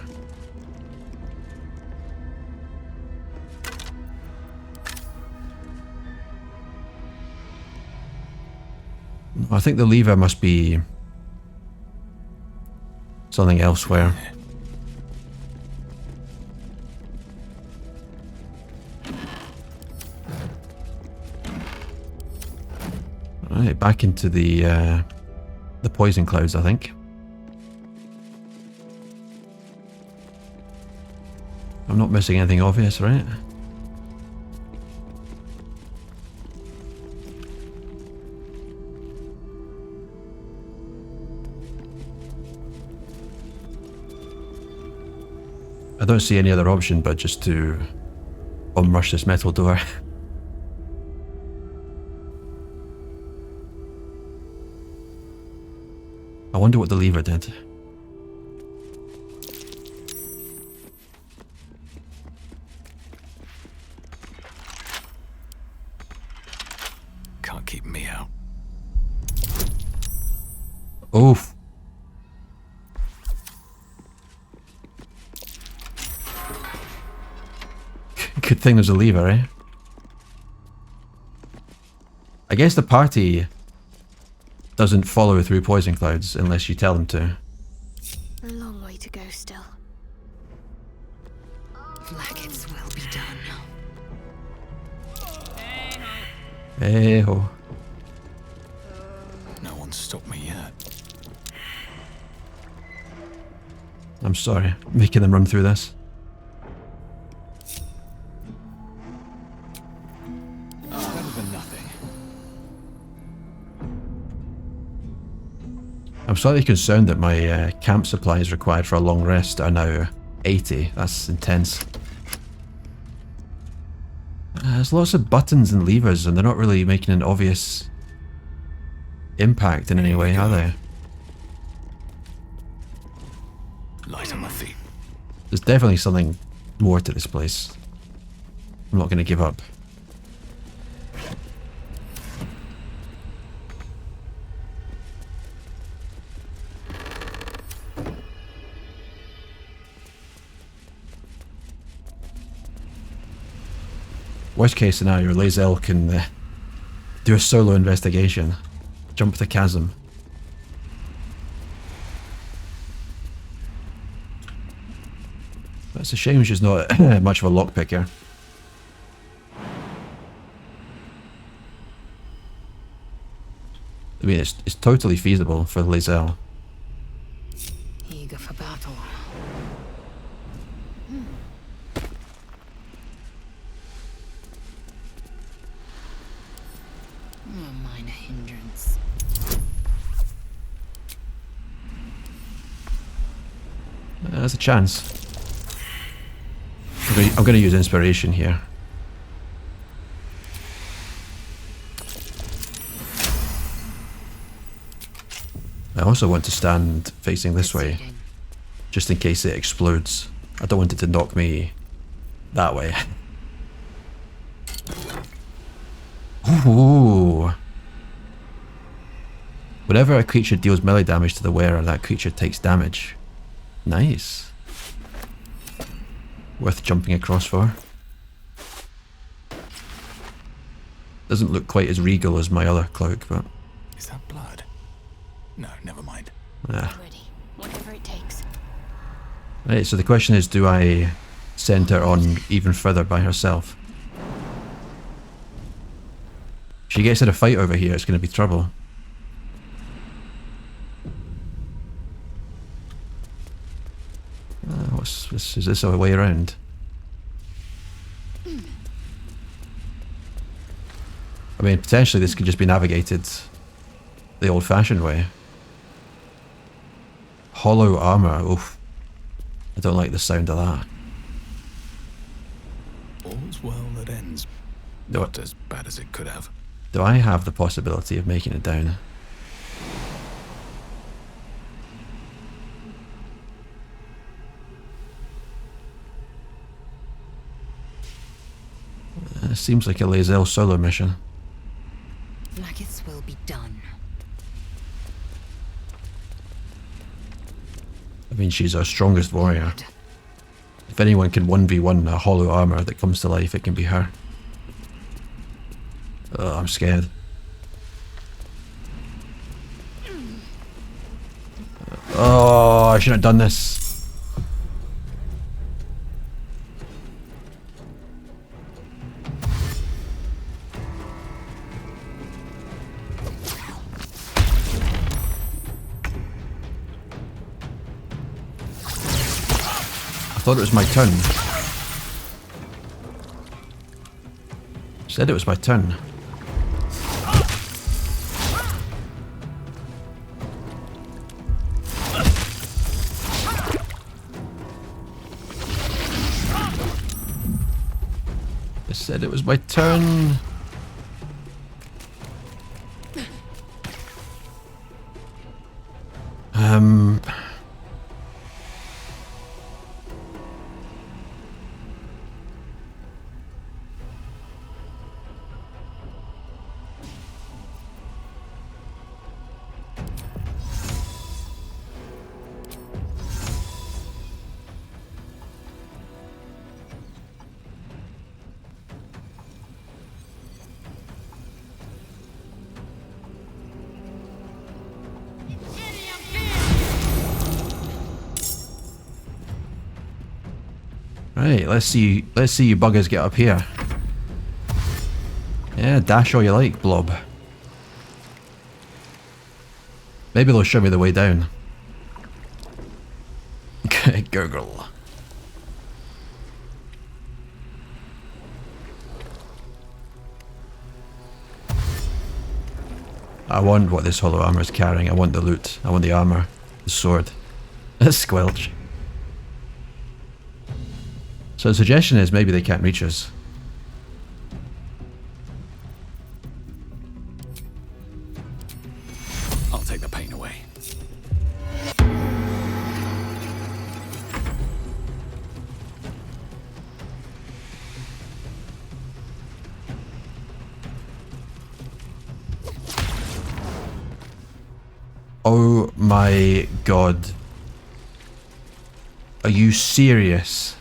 I think the lever must be something elsewhere. Alright, back into the poison clouds, I think. I'm not missing anything obvious, right? I don't see any other option but just to unrush this metal door. I wonder what the lever did. Can't keep me out. Oof. Good thing there's a lever, eh? I guess the party doesn't follow through poison clouds unless you tell them to. A long way to go still. Like it's will be done. Hey ho. No one's stopped me yet. I'm sorry, making them run through this. Better than nothing. I'm slightly concerned that my camp supplies required for a long rest are now 80. That's intense. There's lots of buttons and levers and they're not really making an obvious impact in any way, are they? Light on my feet. There's definitely something more to this place. I'm not going to give up. Worst case scenario, Lae'zel can do a solo investigation. Jump the chasm. But it's a shame she's not much of a lockpicker. I mean, it's totally feasible for Lae'zel. Eager for battle. A minor hindrance. There's a chance. I'm going to use inspiration here. I also want to stand facing this way, just in case it explodes. I don't want it to knock me that way. Ooh. Whenever a creature deals melee damage to the wearer, that creature takes damage. Nice. Worth jumping across for. Doesn't look quite as regal as my other cloak, but... Is that blood? No, never mind. Yeah. Ready. Whatever it takes. Right, so the question is, do I send her on even further by herself? If she gets in a fight over here, it's going to be trouble. What's this? Is this a way around? I mean, potentially this could just be navigated the old-fashioned way. Hollow armor. Oof. I don't like the sound of that. All's well that ends. Not as bad as it could have. Do I have the possibility of making it down? It seems like a Lae'zel solo mission. Like its will be done. I mean, she's our strongest warrior. If anyone can 1v1 a hollow armor that comes to life, it can be her. Oh, I'm scared. Oh, I shouldn't have done this. I thought it was my turn. Said it was my turn. I said it was my turn. Right, let's see you buggers get up here. Yeah, dash all you like, blob. Maybe they'll show me the way down. Gurgle. I want what this hollow armor is carrying. I want the loot. I want the armor. The sword. Squelch. So the suggestion is maybe they can't reach us. I'll take the pain away. Oh my god. Are you serious?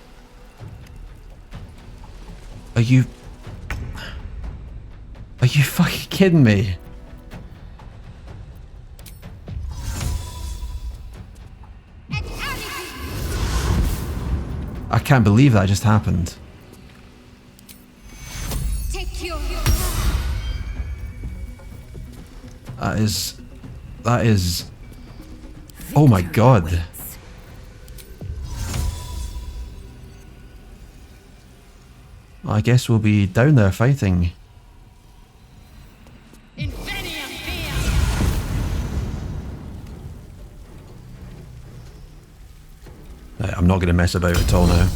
Are you fucking kidding me? I can't believe that just happened. That is oh my god. I guess we'll be down there fighting. I'm not going to mess about at all now.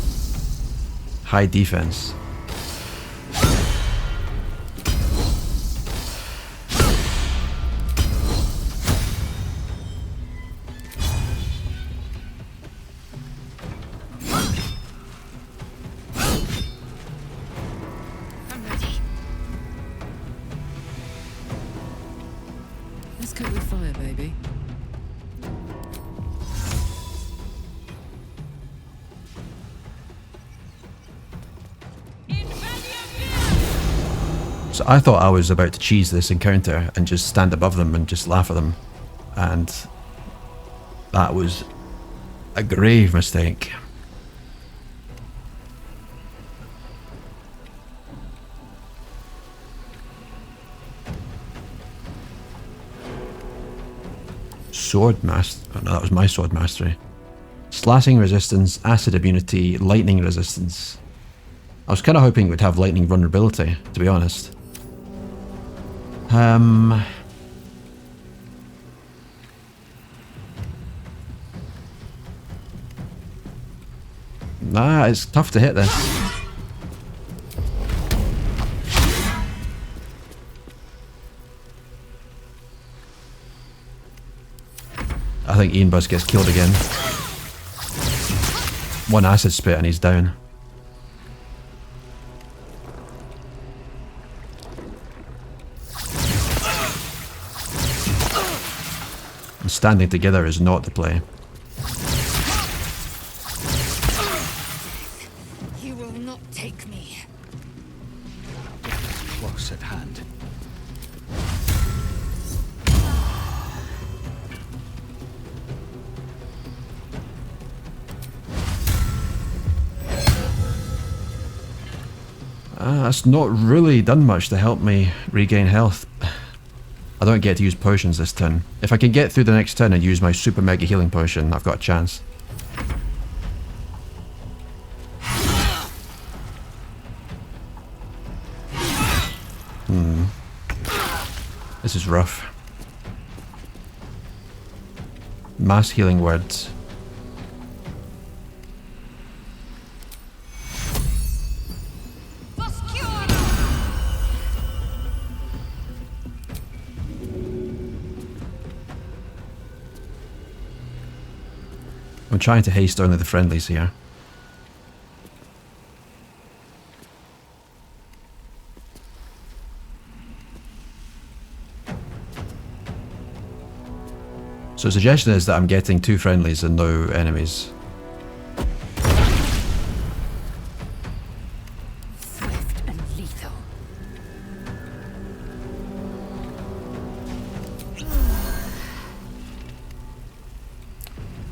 High defense. Let's cope with fire, baby. So I thought I was about to cheese this encounter and just stand above them and just laugh at them. And that was a grave mistake. Sword master. Oh, no, that was my sword mastery. Slashing resistance, acid immunity, lightning resistance. I was kind of hoping it would have lightning vulnerability, to be honest. Nah, it's tough to hit this. I think Ianbus gets killed again. One acid spit and he's down. And standing together is not the play. You will not take me. Close at hand. That's not really done much to help me regain health. I don't get to use potions this turn. If I can get through the next turn and use my super mega healing potion, I've got a chance. This is rough. Mass healing words. I'm trying to haste only the friendlies here. So the suggestion is that I'm getting 2 friendlies and no enemies. Swift and lethal.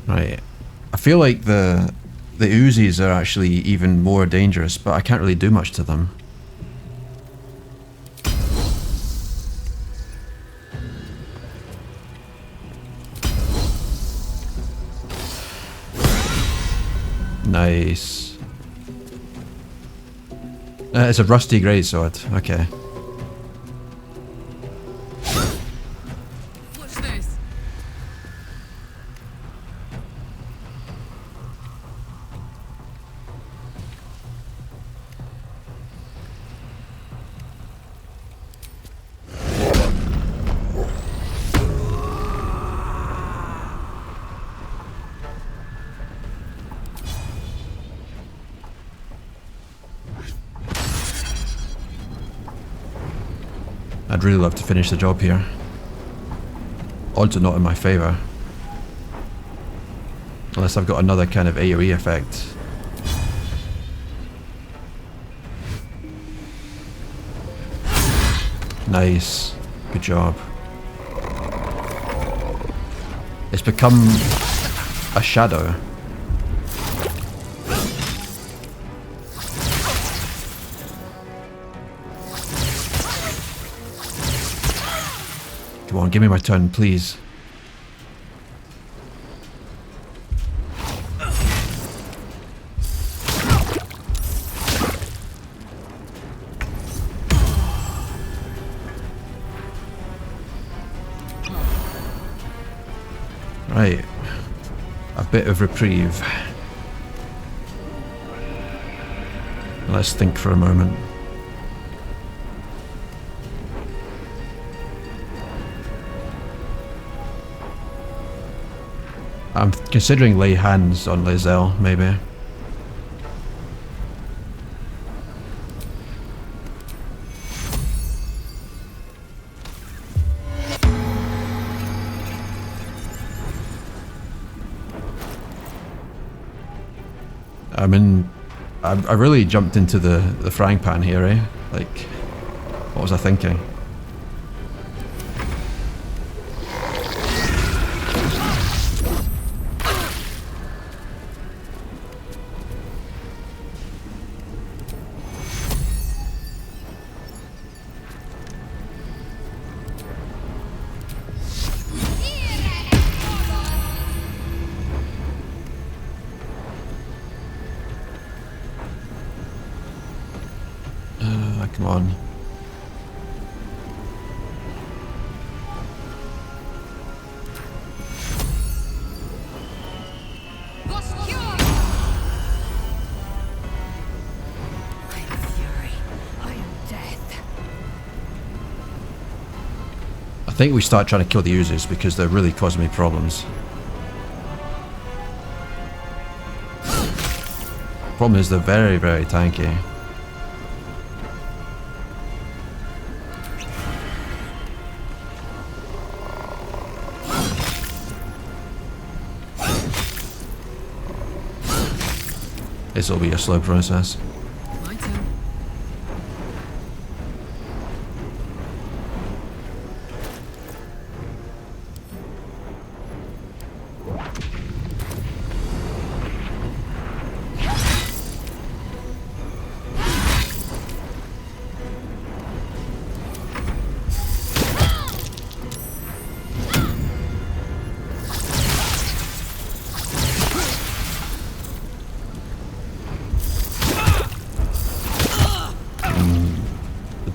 Right. I feel like the Uzis are actually even more dangerous, but I can't really do much to them. Nice. It's a rusty greatsword. Okay. Watch this. I'd really love to finish the job here. Odds are not in my favour. Unless I've got another kind of AoE effect. Nice. Good job. It's become a shadow. Come on, give me my turn, please. Right. A bit of reprieve. Let's think for a moment. I'm considering lay hands on Lizelle, maybe. I mean, I really jumped into the frying pan here, eh? Like, what was I thinking? Come on. I think we start trying to kill the users because they're really causing me problems. Problem is they're very, very tanky. This will be a slow process. My turn.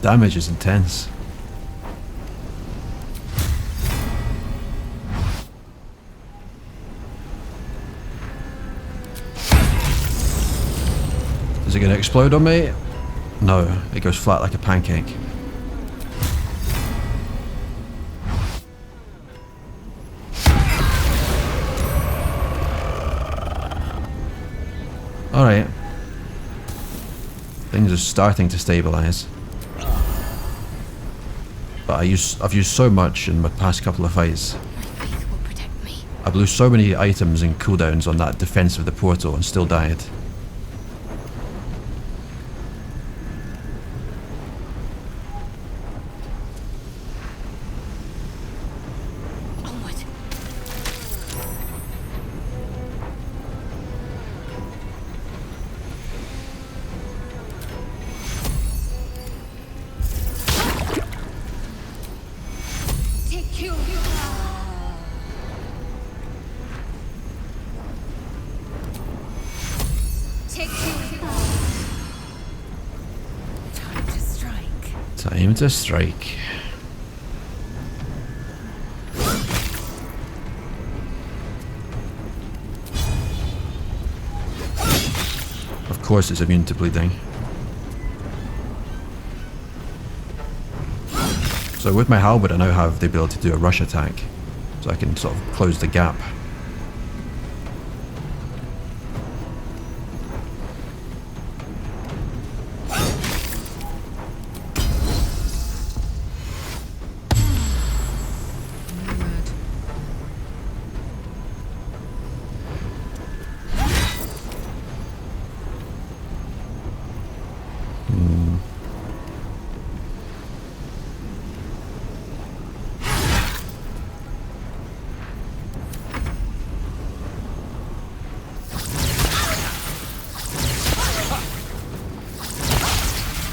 Damage is intense. Is it going to explode on me? No, it goes flat like a pancake. Alright. Things are starting to stabilize. But I've used so much in my past couple of fights. I blew so many items and cooldowns on that defense of the portal and still died. Time to strike. Of course it's immune to bleeding. So with my halberd I now have the ability to do a rush attack. So I can sort of close the gap.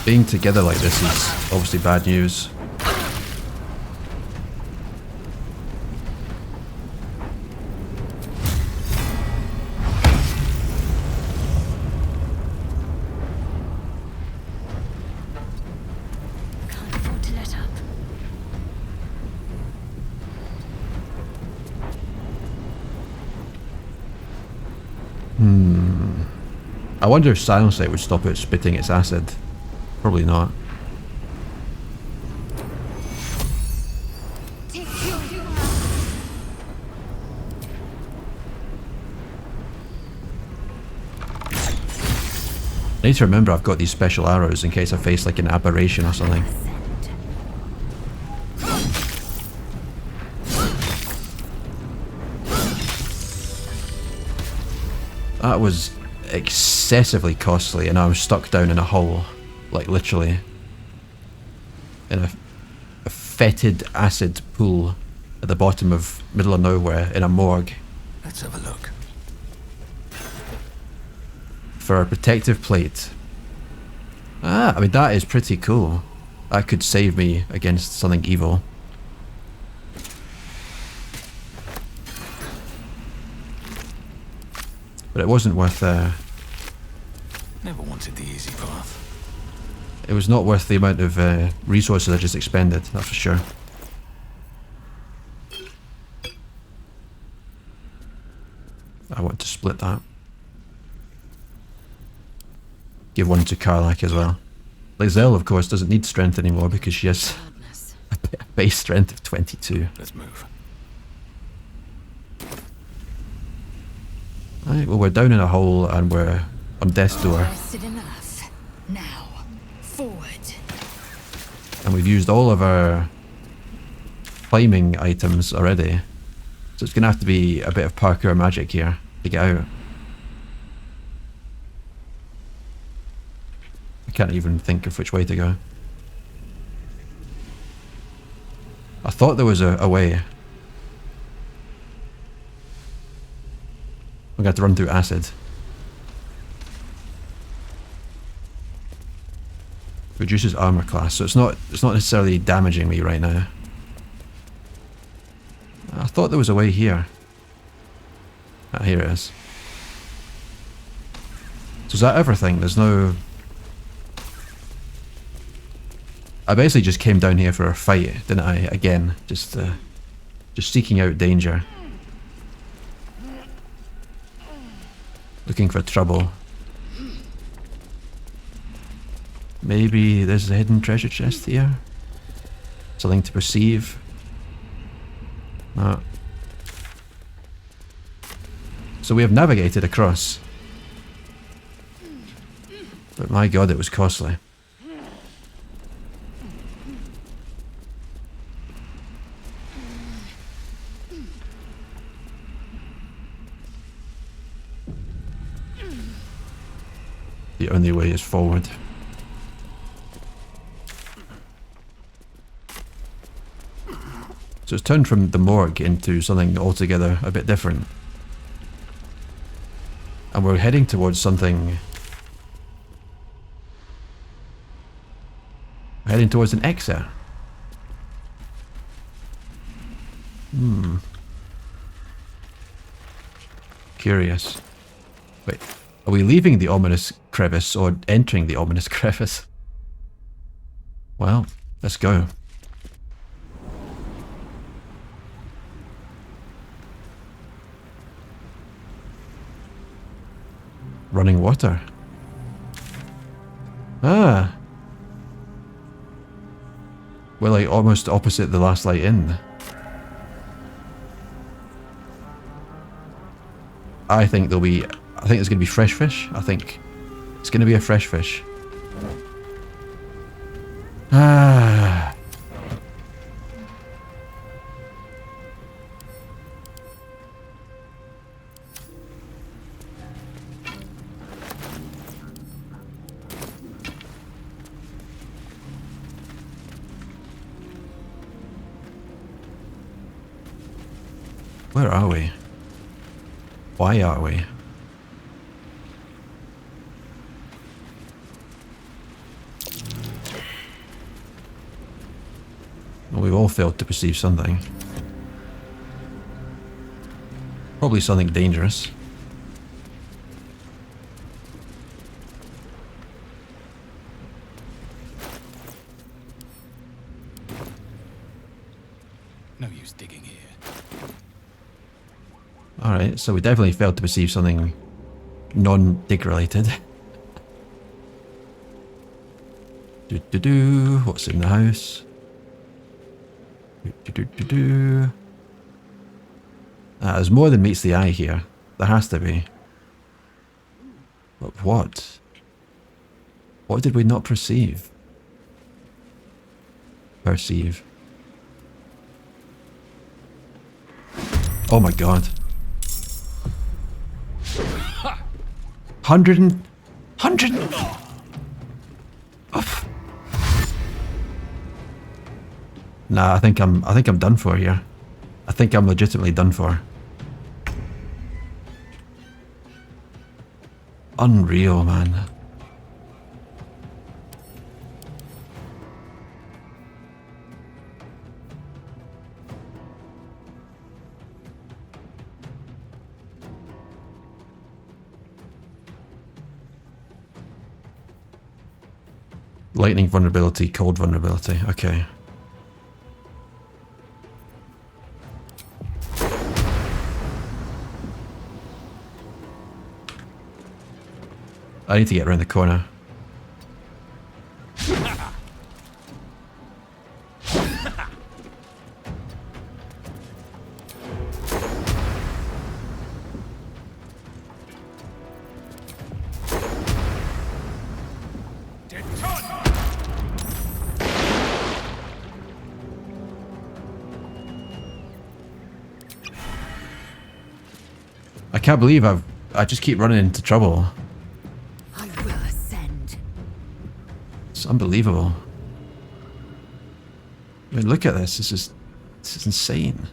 Being together like this is obviously bad news. Can't afford to let up. I wonder if Silence Light would stop it spitting its acid. Probably not. I need to remember I've got these special arrows in case I face like an aberration or something. That was excessively costly, and I was stuck down in a hole, like literally, in a fetid acid pool at the bottom of middle of nowhere in a morgue. Let's have a look. For a protective plate. Ah, I mean that is pretty cool. That could save me against something evil. But it wasn't worth Never wanted the easy path. it was not worth the amount of resources I just expended, that's for sure. I want to split that. Give one to Karlach as well. Lae'zel, of course, doesn't need strength anymore because she has a base strength of 22. Let's move. Right, well, we're down in a hole and we're on death's door. Rested enough. Now, forward. And we've used all of our climbing items already. So it's going to have to be a bit of parkour magic here to get out. I can't even think of which way to go. I thought there was a way. I'm going to have to run through acid. Reduces armor class, so it's not necessarily damaging me right now. I thought there was a way here. Ah, here it is. So is that everything? There's no... I basically just came down here for a fight, didn't I? Again, just seeking out danger. Looking for trouble. Maybe there's a hidden treasure chest here? Something to perceive? No. So we have navigated across. But my god, it was costly. The only way is forward. So it's turned from the morgue into something altogether a bit different. And we're heading towards something... We're heading towards an exit. Curious. Wait, are we leaving the ominous crevice or entering the ominous crevice? Well, let's go. Running water. Ah. We're like almost opposite the last light in. I think there's going to be fresh fish. I think it's going to be a fresh fish. Ah. Where are we? Why are we? Well, we've all failed to perceive something. Probably something dangerous. No use digging here. Alright, so we definitely failed to perceive something non-dig related. What's in the house? There's more than meets the eye here. There has to be. But what? What did we not perceive? Perceive. Oh my god. 100. Oof. Nah, I think I'm done for here. I think I'm legitimately done for. Unreal, man. Lightning vulnerability, cold vulnerability. Okay. I need to get around the corner. I can't believe I just keep running into trouble. I will ascend. It's unbelievable. I mean, look at this. This is insane.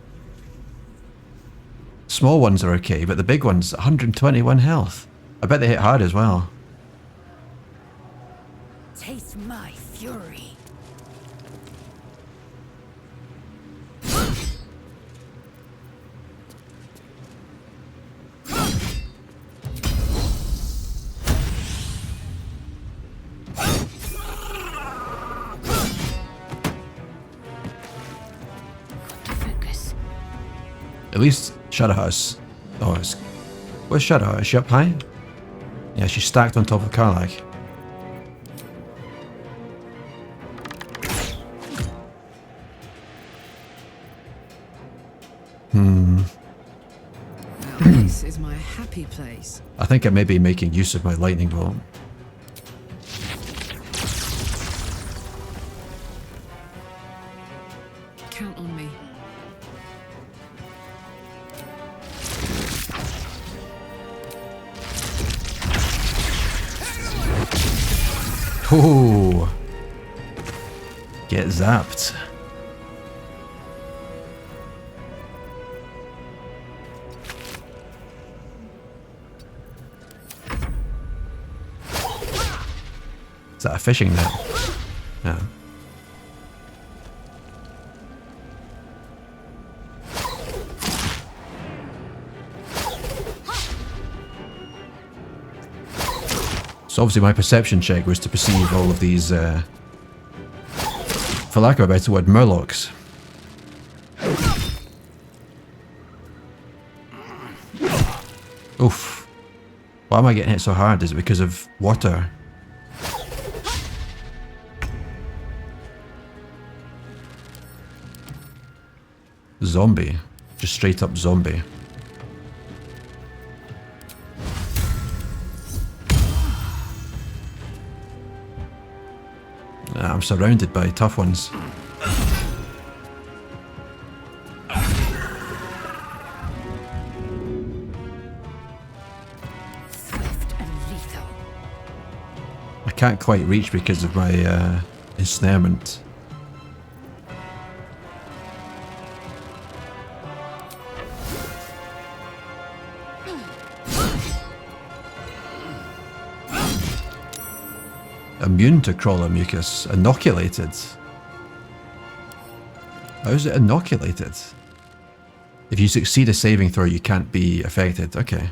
Small ones are okay, but the big ones, 121 health. I bet they hit hard as well. Taste my fury. At least Shadowhouse. Oh, where's Shadowhouse? Is she up high? Yeah, she's stacked on top of Karlach. Well, this is my happy place. I think I may be making use of my lightning bolt. Count on me. Oh, get zapped. Is that a fishing net? Yeah. So obviously my perception check was to perceive all of these, for lack of a better word, Murlocs. Oof. Why am I getting hit so hard? Is it because of water? Zombie. Just straight up zombie. I'm surrounded by tough ones. Swift and lethal. I can't quite reach because of my ensnarement. Immune to crawler mucus. Inoculated. How is it inoculated? If you succeed a saving throw, you can't be affected. Okay.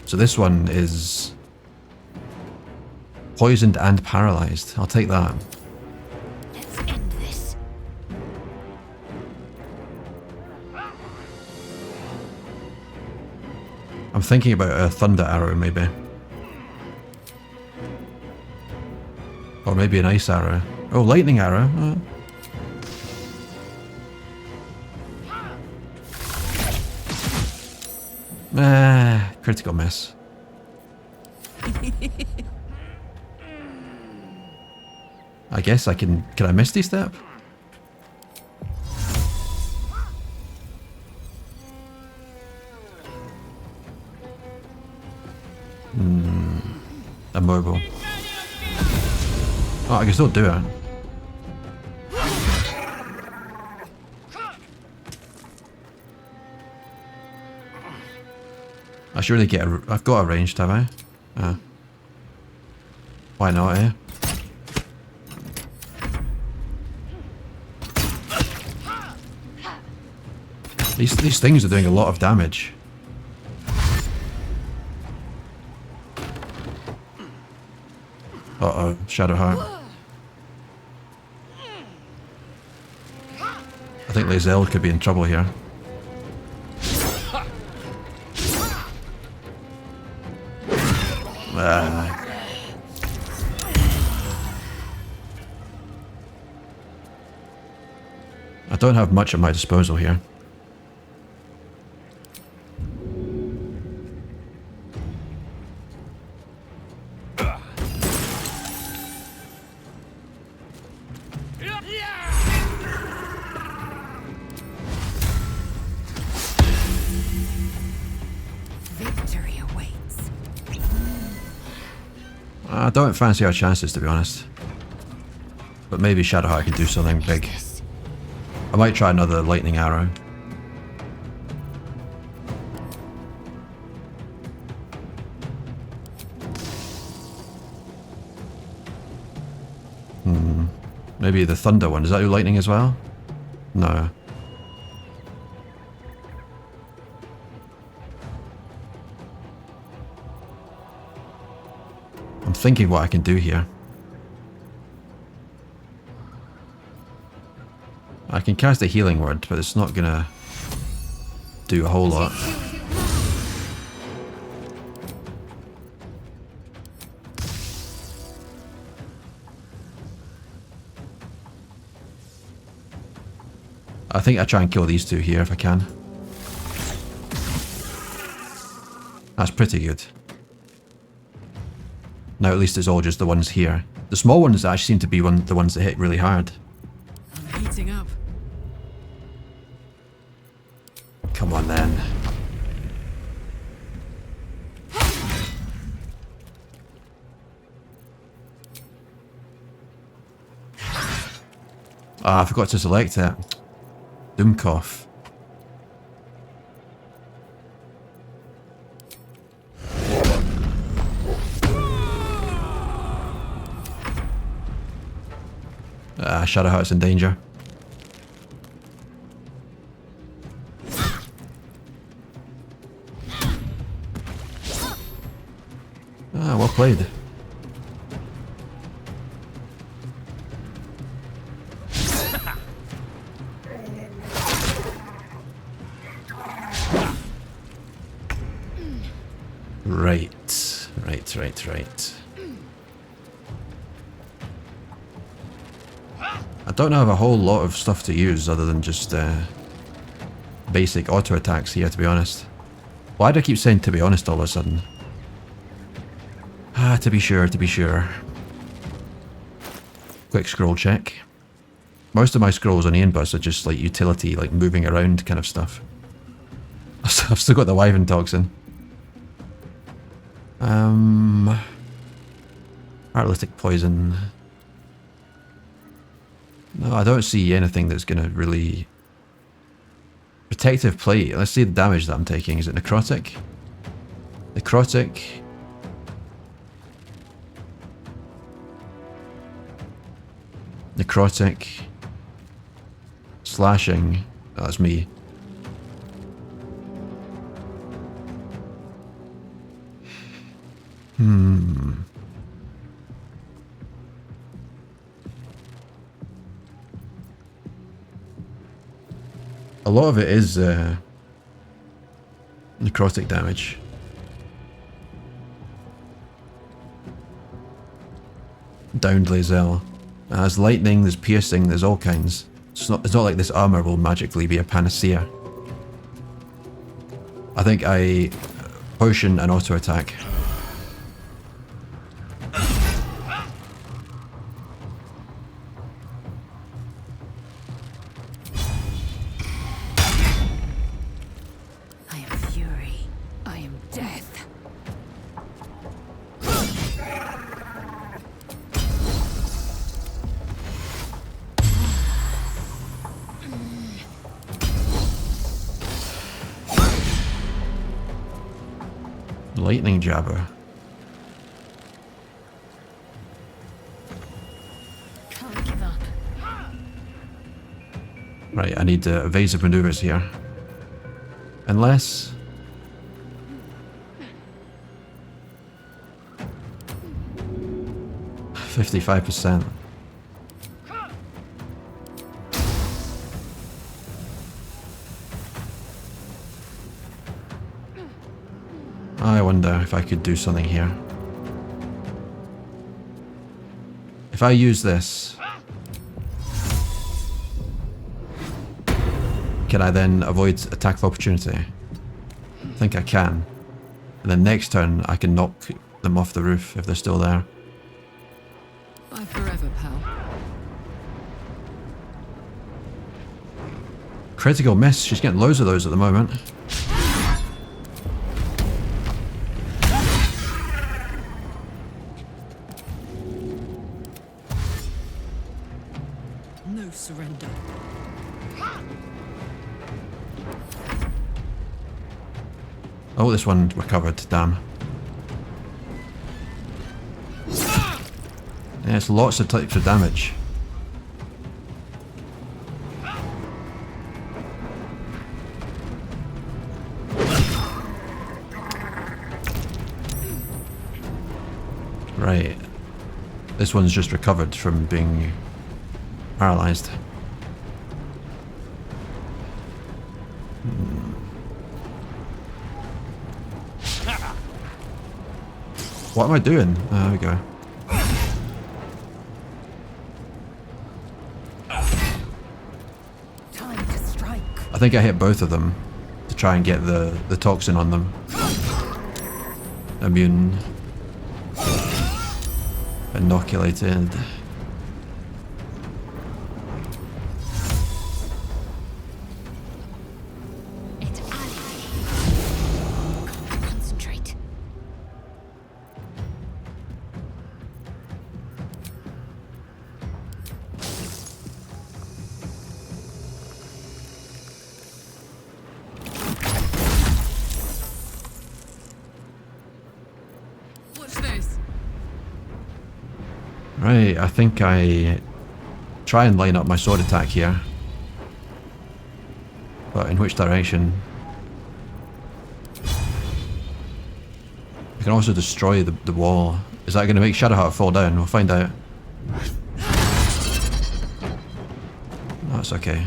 So this one is poisoned and paralyzed. I'll take that. Let's end this. I'm thinking about a thunder arrow, maybe. Or maybe an ice arrow. Oh, lightning arrow. Critical miss. I guess I can I Misty Step? Immobile. Oh, I can still do it. I should really get a... I've got a ranged, have I? Why not, eh? These things are doing a lot of damage. Uh-oh, Shadowheart. I think Lae'zel could be in trouble here. I don't have much at my disposal here. Victory awaits. I don't fancy our chances, to be honest. But maybe Shadowheart can do something big. I might try another lightning arrow. Maybe the thunder one. Does that do lightning as well? No. I'm thinking what I can do here. I can cast a healing word, but it's not gonna do a whole lot. I think I try and kill these two here if I can. That's pretty good. Now at least it's all just the ones here. The small ones actually seem to be the ones that hit really hard. I'm heating up. Come on then. Ah, I forgot to select it. Doomcough. Shadowheart's in danger. Well played. Right. I don't have a whole lot of stuff to use other than just basic auto attacks here, to be honest. Why do I keep saying to be honest all of a sudden? To be sure. Quick scroll check. Most of my scrolls on Ianbus are just like utility, like moving around kind of stuff. I've still got the Wyvern Toxin. Paralytic Poison. No, I don't see anything that's going to really... Protective Plate. Let's see the damage that I'm taking. Is it necrotic? Necrotic. Necrotic. Slashing. Oh, that's me. A lot of it is necrotic damage. Downed Lae'zel. There's lightning, there's piercing, there's all kinds. It's not like this armor will magically be a panacea. I think I potion and auto attack. Lightning jabber. Can't give up. Right, I need evasive maneuvers here. Unless... 55%. I wonder if I could do something here. If I use this, can I then avoid attack of opportunity? I think I can. And then next turn I can knock them off the roof if they're still there. Bye forever, pal. Critical miss, she's getting loads of those at the moment. No surrender. Oh, this one recovered, damn. Yeah, it's lots of types of damage. Right. This one's just recovered from being paralyzed. What am I doing? There we go. Time to strike. I think I hit both of them to try and get the toxin on them. Immune. Inoculated. It's ally. Can't concentrate. Watch this. Right, I think I try and line up my sword attack here. But in which direction? I can also destroy the wall. Is that going to make Shadowheart fall down? We'll find out. That's okay.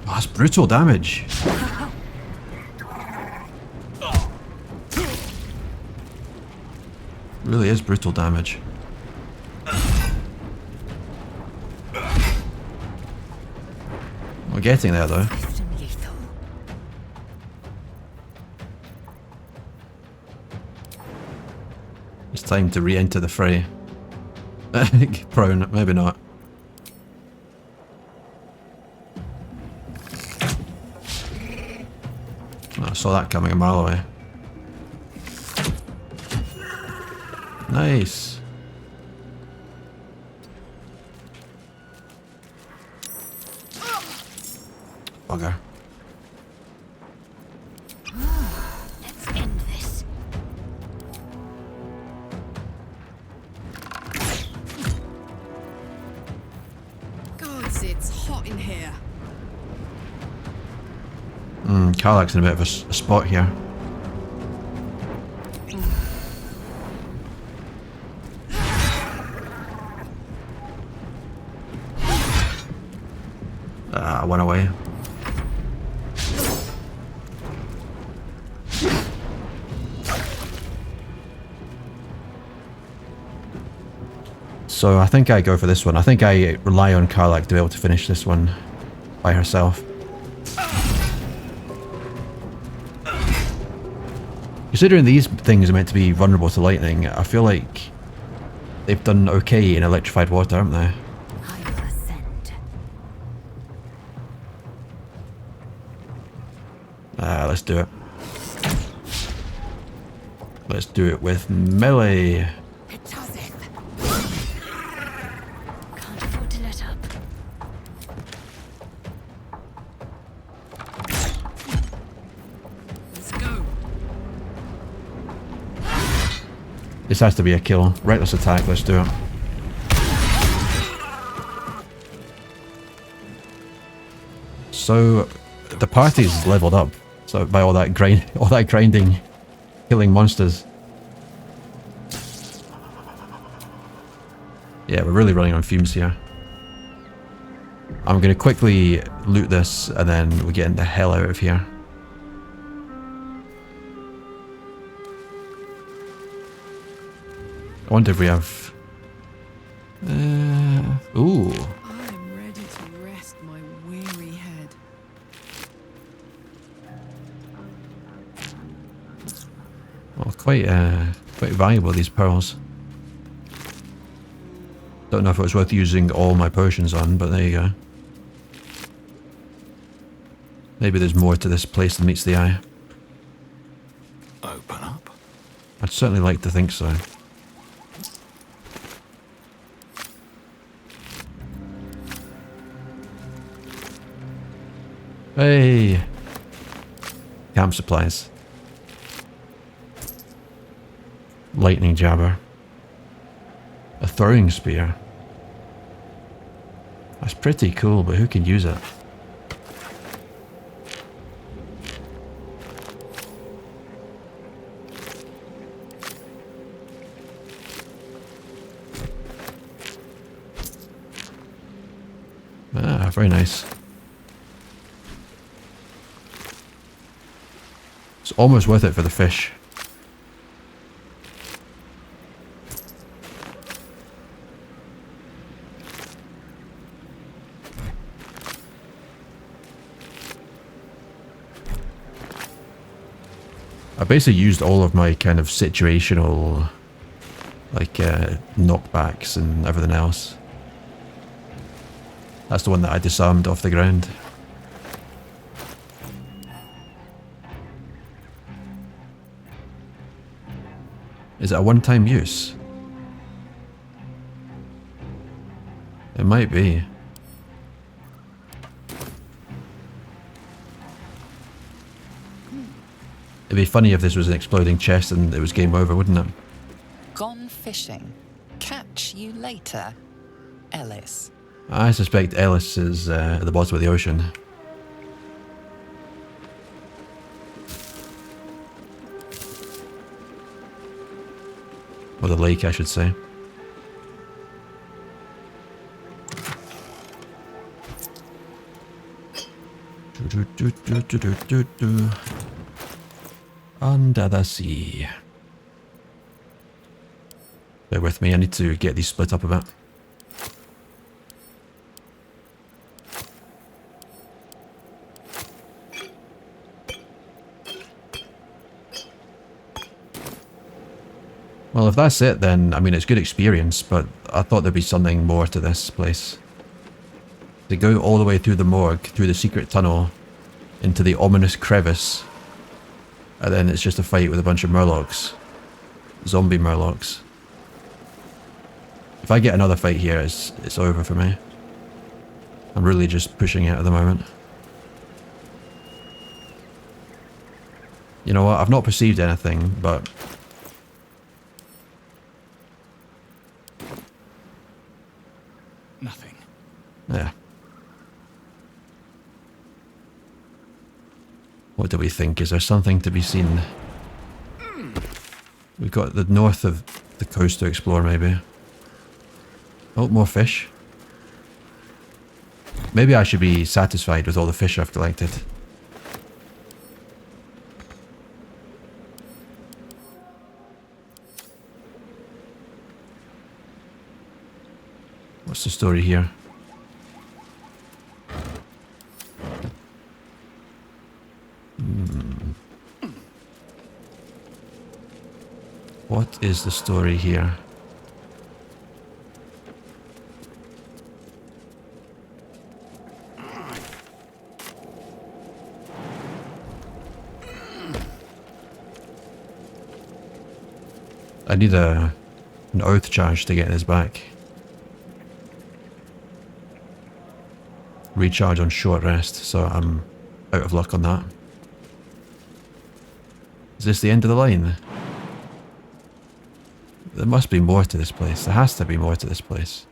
That's brutal damage. Really is brutal damage. We're getting there though. It's time to re-enter the fray. Prone, maybe not. I saw that coming a mile away. Nice. Bugger. Let's end this. Gods, it's hot in here. Karlach's in a bit of a spot here. I went away. So I think I go for this one. I think I rely on Karlach to be able to finish this one by herself. Considering these things are meant to be vulnerable to lightning, I feel like they've done okay in electrified water, haven't they? I will ascend. Let's do it. Let's do it with melee. Can't afford to let up. Let's go. This has to be a kill. Reckless attack, let's do it. So the party's leveled up. So by all that grinding, killing monsters. Yeah, we're really running on fumes here. I'm gonna quickly loot this and then we're getting the hell out of here. I wonder if we have... ooh. I'm ready to rest my weary head. Well, quite valuable, these pearls. Don't know if it was worth using all my potions on, but there you go. Maybe there's more to this place than meets the eye. Open up. I'd certainly like to think so. Hey! Camp supplies. Lightning jabber. A throwing spear. That's pretty cool, but who can use it? Ah, very nice. It's almost worth it for the fish. I basically used all of my kind of situational, like, knockbacks and everything else. That's the one that I disarmed off the ground. Is it a one-time use? It might be. It'd be funny if this was an exploding chest and it was game over, wouldn't it? Gone fishing. Catch you later, Ellis. I suspect Ellis is at the bottom of the ocean. Or the lake, I should say. Under the sea. Bear with me, I need to get these split up a bit. Well, if that's it, then, I mean, it's good experience, but I thought there'd be something more to this place. They go all the way through the morgue, through the secret tunnel, into the ominous crevice, and then it's just a fight with a bunch of Murlocs. Zombie Murlocs. If I get another fight here, it's over for me. I'm really just pushing it at the moment. You know what, I've not perceived anything, but... Nothing. yeah. What do we think? Is there something to be seen? We've got the north of the coast to explore, maybe. Oh, more fish. Maybe I should be satisfied with all the fish I've collected. What's the story here? What is the story here? I need an oath charge to get this back. Recharge on short rest, so I'm out of luck on that. Is this the end of the line? There must be more to this place. There has to be more to this place.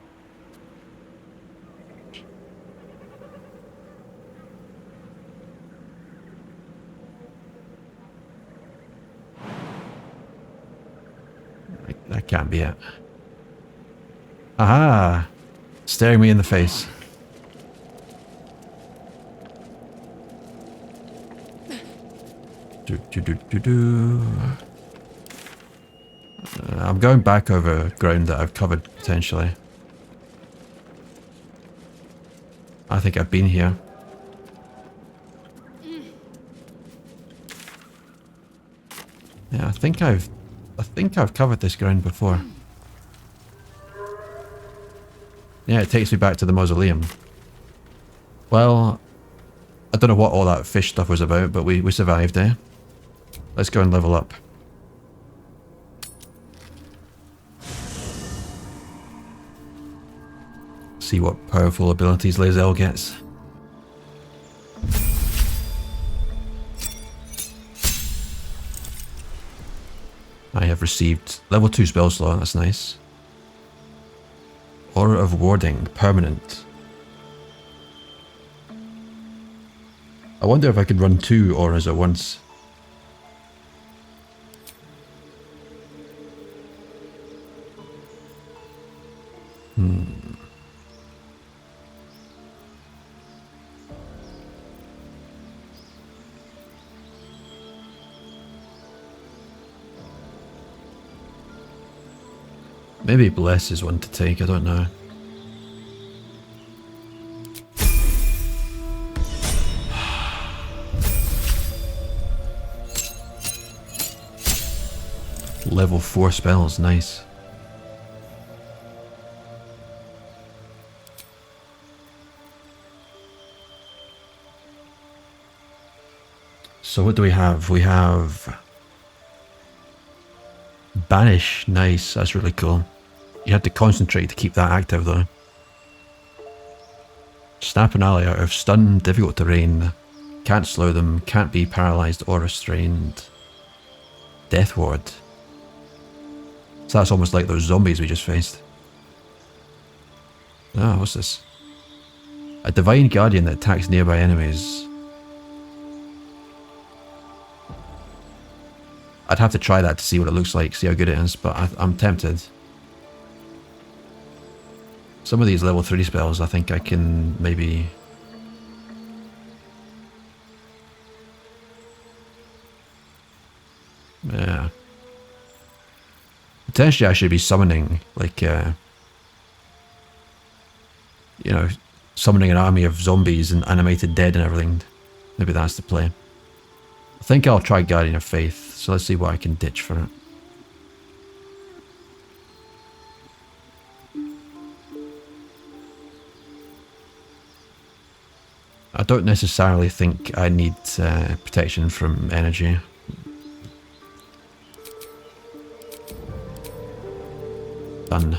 That can't be it. Aha! Staring me in the face. I'm going back over ground that I've covered potentially. I think I've been here. Yeah, I think I've covered this ground before. Yeah, it takes me back to the mausoleum. Well, I don't know what all that fish stuff was about, but we survived, eh? Let's go and level up. See what powerful abilities Lae'zel gets. I have received level 2 spell slot, that's nice. Aura of Warding, permanent. I wonder if I could run 2 auras at once. Maybe Bless is one to take, I don't know. Level 4 spells, nice. So what do we have? We have Banish, nice, that's really cool. You had to concentrate to keep that active though. Snap an ally out of stun, difficult terrain, can't slow them, can't be paralysed or restrained. Death Ward. So that's almost like those zombies we just faced. Ah, what's this? A Divine Guardian that attacks nearby enemies. I'd have to try that to see what it looks like, see how good it is, but I'm tempted. Some of these level 3 spells I think I can maybe... Yeah. Potentially I should be summoning, like, you know, summoning an army of zombies and animated dead and everything. Maybe that's the play. I think I'll try Guardian of Faith, so let's see what I can ditch for it. I don't necessarily think I need protection from energy. Done.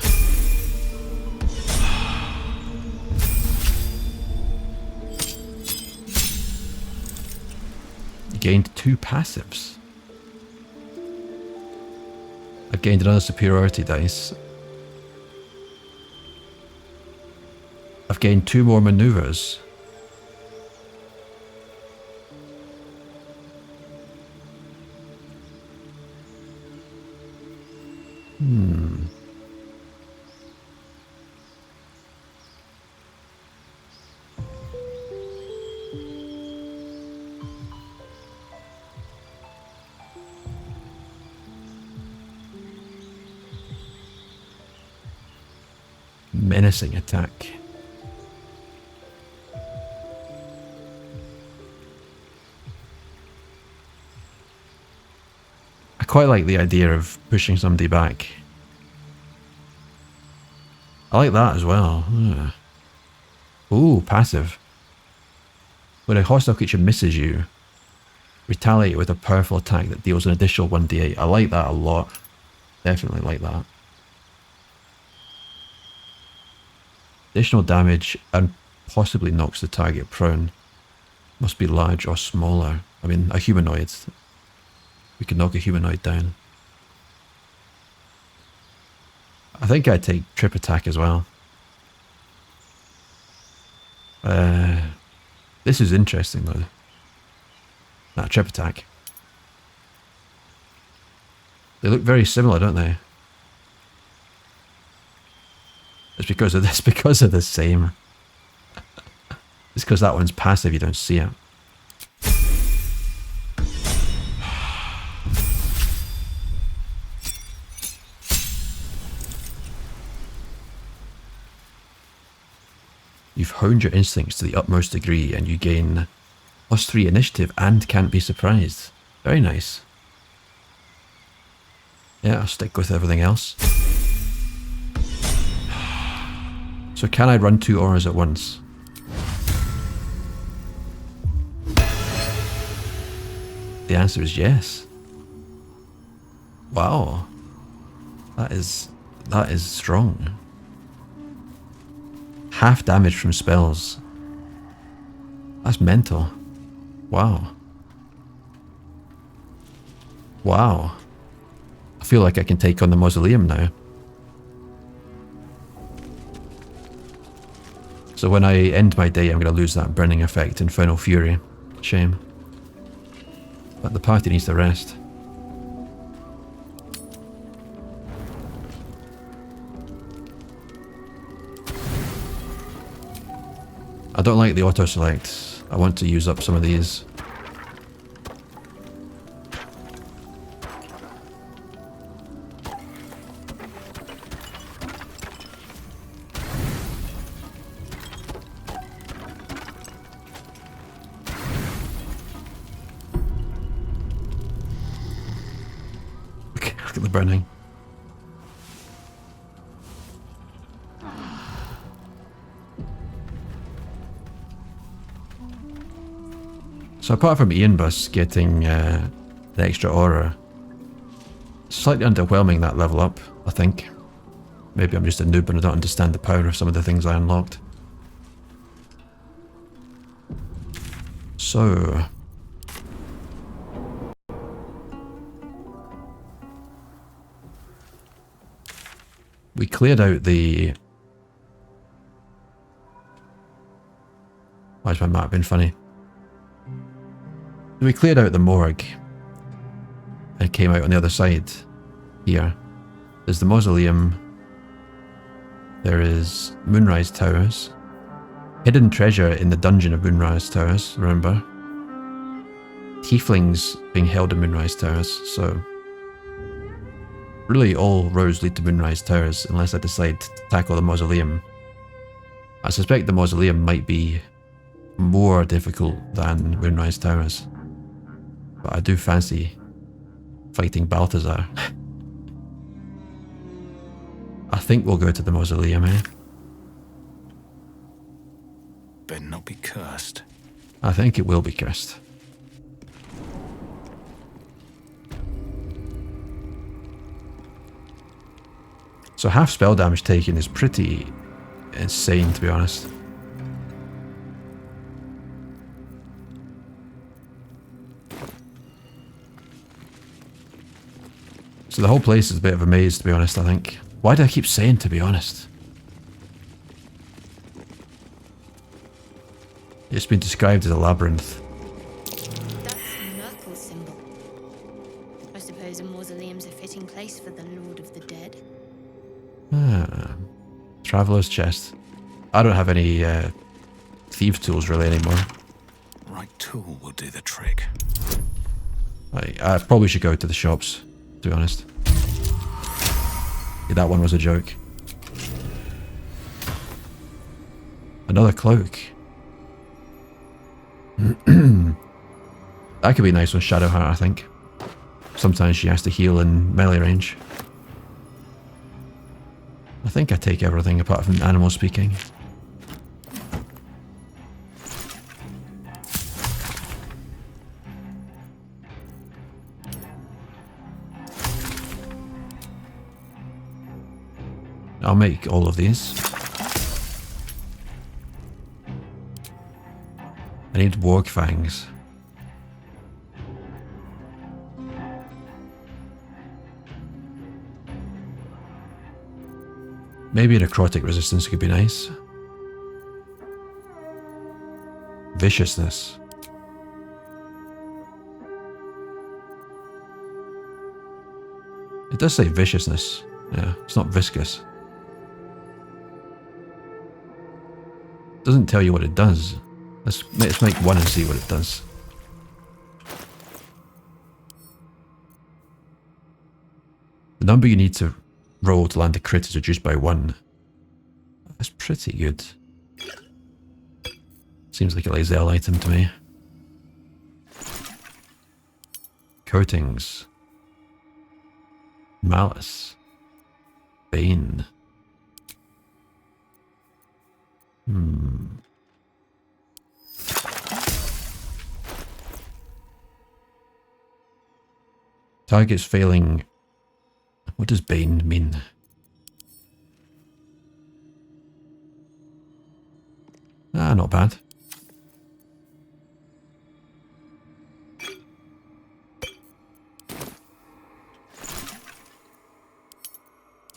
Gained 2 passives. I've gained another superiority dice. I've gained 2 more maneuvers. Menacing attack. I quite like the idea of pushing somebody back. I like that as well. Ooh, passive. When a hostile creature misses you, retaliate with a powerful attack that deals an additional 1d8. I like that a lot. Definitely like that. Additional damage and possibly knocks the target prone. Must be large or smaller. I mean, a humanoid. We can knock a humanoid down. I think I'd take trip attack as well. This is interesting though. That trip attack. They look very similar, don't they? It's because of this, because of the same. It's because that one's passive, you don't see it. You've honed your instincts to the utmost degree and you gain +3 initiative and can't be surprised. Very nice. Yeah, I'll stick with everything else. So can I run 2 auras at once? The answer is yes. Wow. That is strong. Half damage from spells. That's mental. Wow. Wow. I feel like I can take on the mausoleum now. So when I end my day, I'm going to lose that burning effect in Infernal Fury. Shame. But the party needs to rest. I don't like the auto-select. I want to use up some of these. Look at the burning. So apart from Ianbus getting the extra aura, slightly underwhelming that level up, I think. Maybe I'm just a noob and I don't understand the power of some of the things I unlocked. So... we cleared out the... why's my map been funny? We cleared out the morgue and came out on the other side here. There's the mausoleum. There is Moonrise Towers. Hidden treasure in the dungeon of Moonrise Towers, remember? Tieflings being held in Moonrise Towers, so... really all roads lead to Moonrise Towers unless I decide to tackle the mausoleum. I suspect the mausoleum might be more difficult than Moonrise Towers. But I do fancy fighting Balthazar. I think we'll go to the mausoleum, eh? Better not be cursed. I think it will be cursed. So half spell damage taken is pretty insane, to be honest. So the whole place is a bit of a maze, to be honest, I think. Why do I keep saying to be honest? It's been described as a labyrinth. That's Murloc's symbol. I suppose a mausoleum's a fitting place for the Lord of the Dead. Ah, Traveler's Chest. I don't have any thief tools really anymore. Right tool will do the trick. I probably should go to the shops, to be honest. Yeah, that one was a joke. Another cloak. That could be nice with Shadowheart, I think. Sometimes she has to heal in melee range. I think I take everything apart from animal speaking. I'll make all of these. I need warg fangs. Maybe necrotic resistance could be nice. Viciousness. It does say viciousness. Yeah, it's not viscous. Doesn't tell you what it does. Let's make one and see what it does. The number you need to roll to land a crit is reduced by 1. That's pretty good. Seems like a Lizelle item to me. Coatings. Malice. Bane. Targets failing. What does Bane mean? Ah, not bad.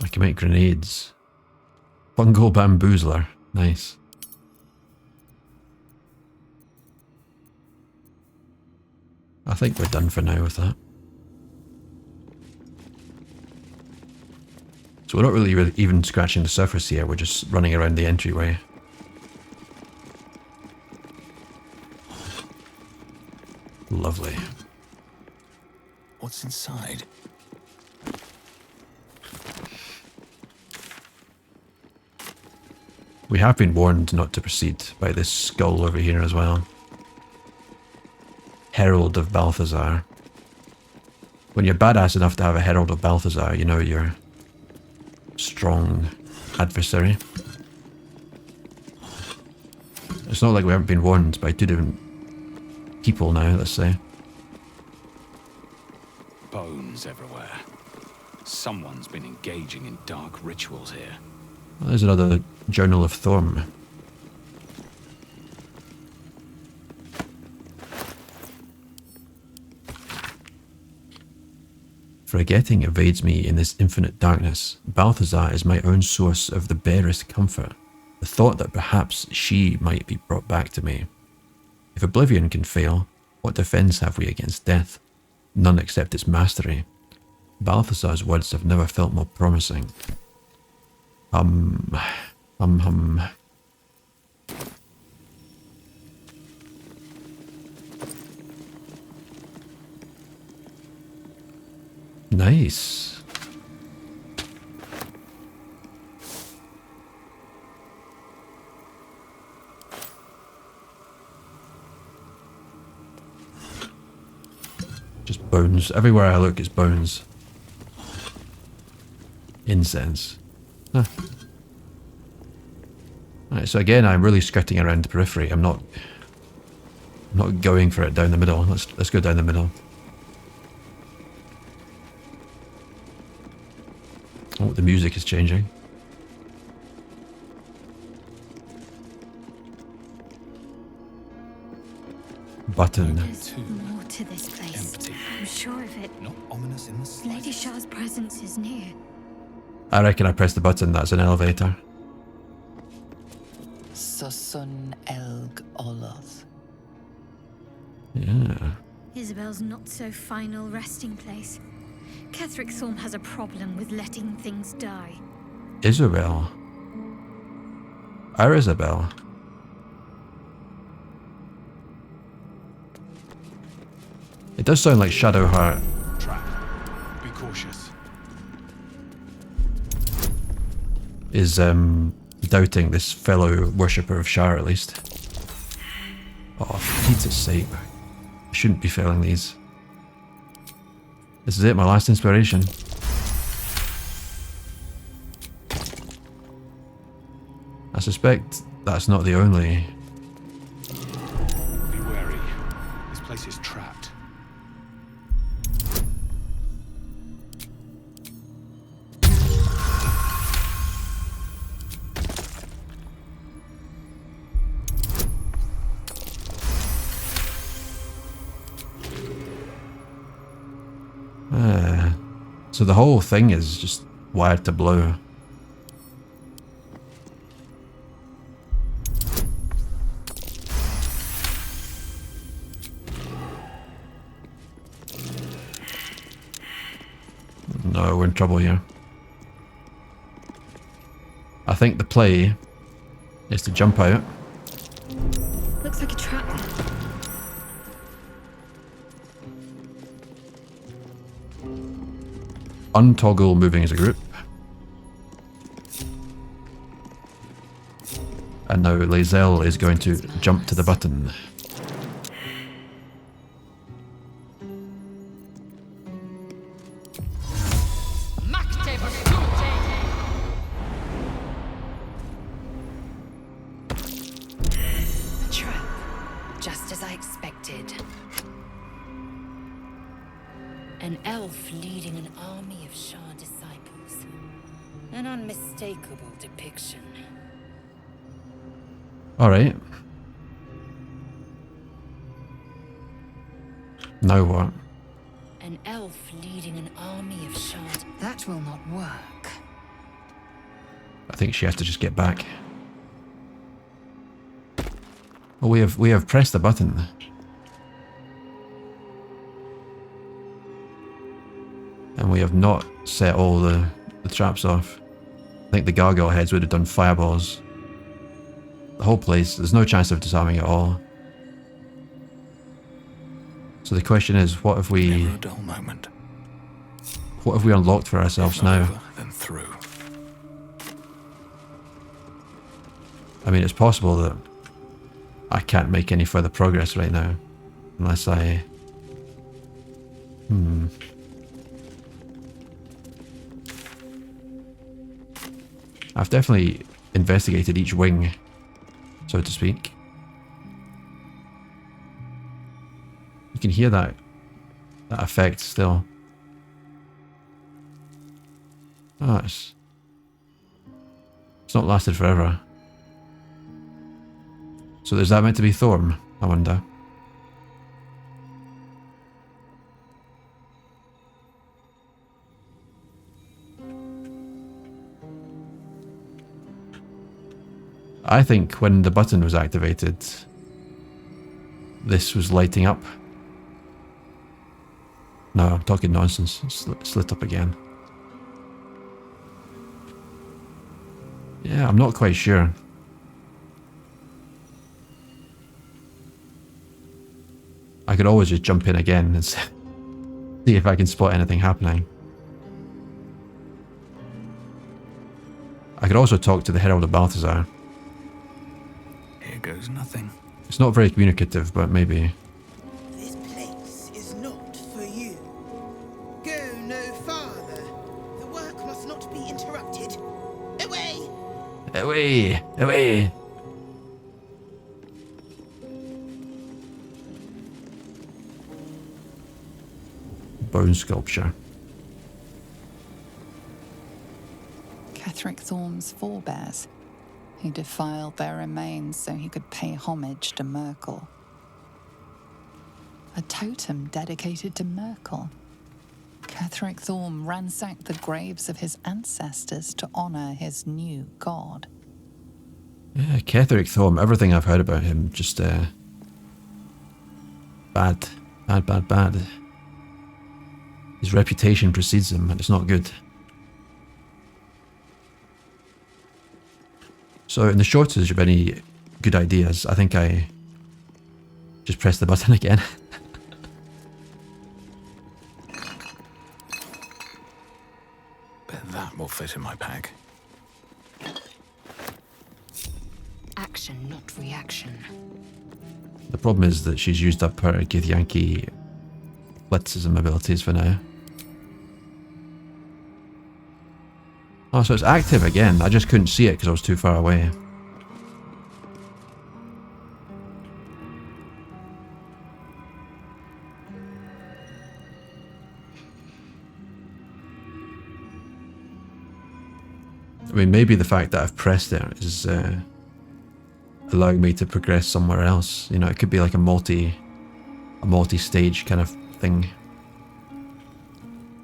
I can make grenades. Fungal bamboozler. Nice. I think we're done for now with that. So we're not really even scratching the surface here, we're just running around the entryway. Lovely. What's inside? We have been warned not to proceed by this skull over here as well. Herald of Balthazar. When you're badass enough to have a Herald of Balthazar, you know you're strong adversary. It's not like we haven't been warned by 2 different people now, let's say. Bones everywhere. Someone's been engaging in dark rituals here. Well, there's another Journal of Thorm. Forgetting evades me in this infinite darkness. Balthazar is my own source of the barest comfort. The thought that perhaps she might be brought back to me. If oblivion can fail, what defense have we against death? None except its mastery. Balthazar's words have never felt more promising. Nice. Just bones. Everywhere I look is bones. Incense. Huh. Alright, so again I'm really skirting around the periphery. I'm not going for it down the middle. Let's go down the middle. Oh, the music is changing. Button. There's more to this place. Empty. I'm sure of it. Not ominous in the slightest. Lady Shah's presence is near. I reckon I pressed the button, that's an elevator. Susun Elg Oloth. Yeah. Isabel's not so final resting place. Ketheric Thorm has a problem with letting things die. Isabel. Our Isabel. It does sound like Shadowheart. Trap. Be cautious. Is doubting this fellow worshipper of Shar at least. Oh, for Pete's sake. I shouldn't be failing these. This is it, my last inspiration. I suspect that's not the only. Be wary. This place is trapped. So the whole thing is just wired to blue. No, we're in trouble here. I think the play is to jump out. Looks like a trap there. Untoggle moving as a group. And now Lae'zel is going to jump to the button. A trap, just as I expected. An elf leading an army of Shah disciples. An unmistakable depiction. Alright. Now what? An elf leading an army of Shah. That will not work. I think she has to just get back. Well, we have pressed the button. And we have not set all the traps off. I think the gargoyle heads would have done fireballs. The whole place, there's no chance of disarming it all. So the question is, what have we... Never a dull moment. What have we unlocked for ourselves now? Over, then through. I mean, it's possible that I can't make any further progress right now. Unless I... I've definitely investigated each wing, so to speak. You can hear that effect still. Oh, it's not lasted forever. So is that meant to be Thorm, I wonder? I think when the button was activated, this was lighting up. No, I'm talking nonsense. It's lit up again. Yeah, I'm not quite sure. I could always just jump in again and see if I can spot anything happening. I could also talk to the Herald of Balthazar. Here goes nothing. It's not very communicative, but maybe. This place is not for you. Go no farther. The work must not be interrupted. Away! Away! Away! Bone sculpture. Ketheric Thorm's forebears. He defiled their remains so he could pay homage to Murloc. A totem dedicated to Murloc. Ketheric Thorm ransacked the graves of his ancestors to honor his new god. Yeah, Ketheric Thorm, everything I've heard about him, just bad. His reputation precedes him, and it's not good. So in the shortage of any good ideas, I think I just press the button again. Bet that will fit in my bag. Action, not reaction. The problem is that she's used up her Githyanki athleticism abilities for now. Oh, so it's active again. I just couldn't see it because I was too far away. I mean, maybe the fact that I've pressed it is allowing me to progress somewhere else. You know, it could be like a multi-stage kind of thing.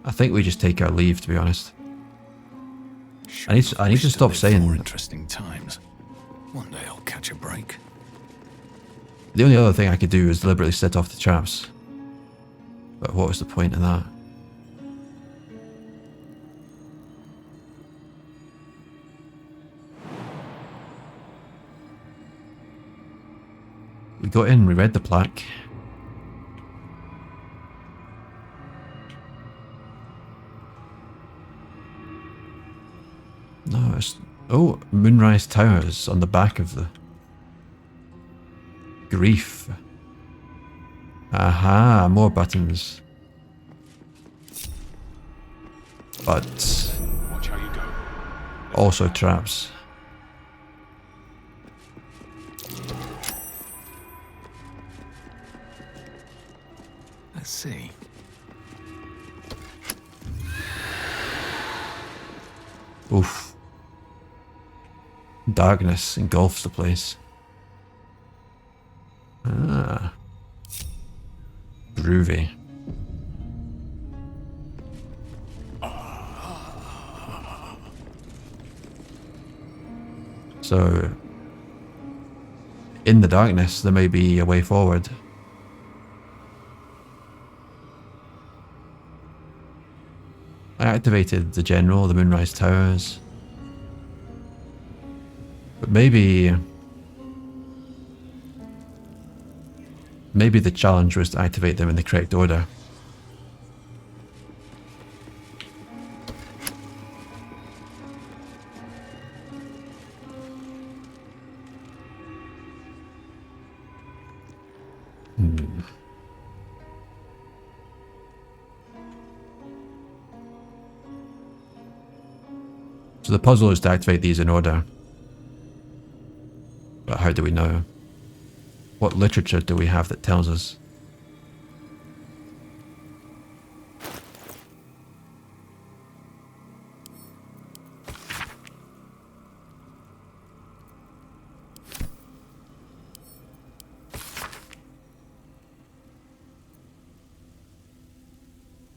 I think we just take our leave, to be honest. I need to stop saying. More interesting times. One day I'll catch a break. The only other thing I could do is deliberately set off the traps. But what was the point of that? We got in, we read the plaque. No, it's... Oh, Moonrise Towers on the back of the... Grief. Aha, more buttons. But... Watch how you go. Also traps. Let's see. Oof. Darkness engulfs the place. Ah. Groovy. So, in the darkness, there may be a way forward. I activated the general, the Moonrise Towers. But maybe the challenge was to activate them in the correct order. So the puzzle is to activate these in order. But how do we know? What literature do we have that tells us?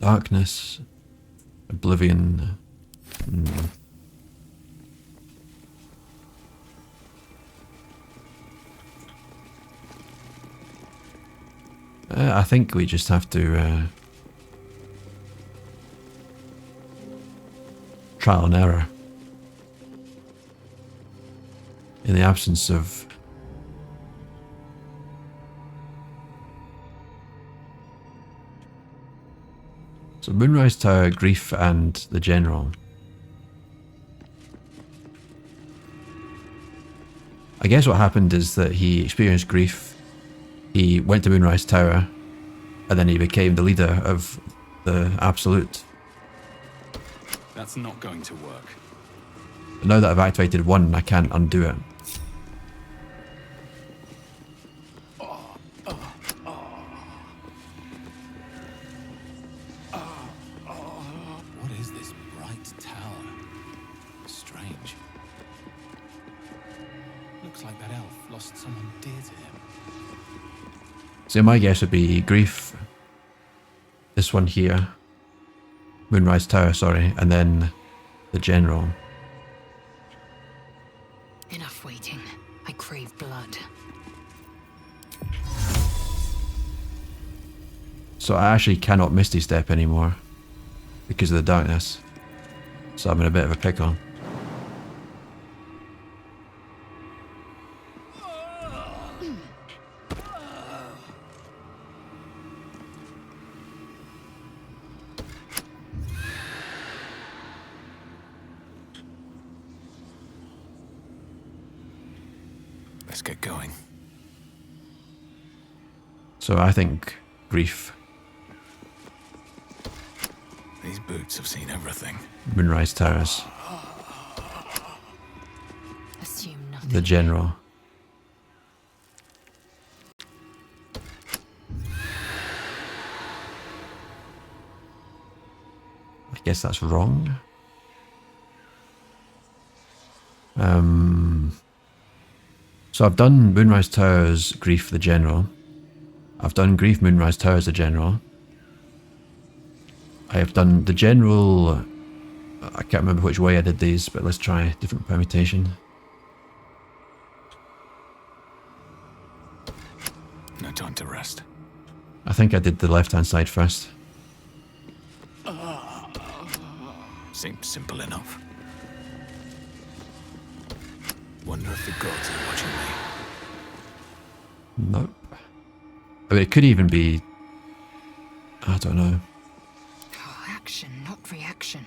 Darkness, oblivion. I think we just have to trial and error. In the absence of so Moonrise Tower, Grief and the General. I guess what happened is that he experienced grief. He went to Moonrise Tower, and then he became the leader of the Absolute. That's not going to work. But now that I've activated one, I can't undo it. What is this bright tower? Strange. Looks like that elf lost someone dear to him. So my guess would be Grief, this one here, Moonrise Tower, sorry, and then the General. Enough waiting. I crave blood. So I actually cannot Misty Step anymore because of the darkness. So I'm in a bit of a pickle. Let's get going. So I think Grief. These boots have seen everything. Moonrise Towers. Assume nothing. The General. I guess that's wrong. So I've done Moonrise Towers, Grief, the General. I've done Grief, Moonrise Towers, the General. I have done the general... I can't remember which way I did these, but let's try a different permutation. No time to rest. I think I did the left-hand side first. Seems simple enough. Wonder if the gods are watching me. Nope. I mean, it could even be... I don't know. Oh, action, not reaction.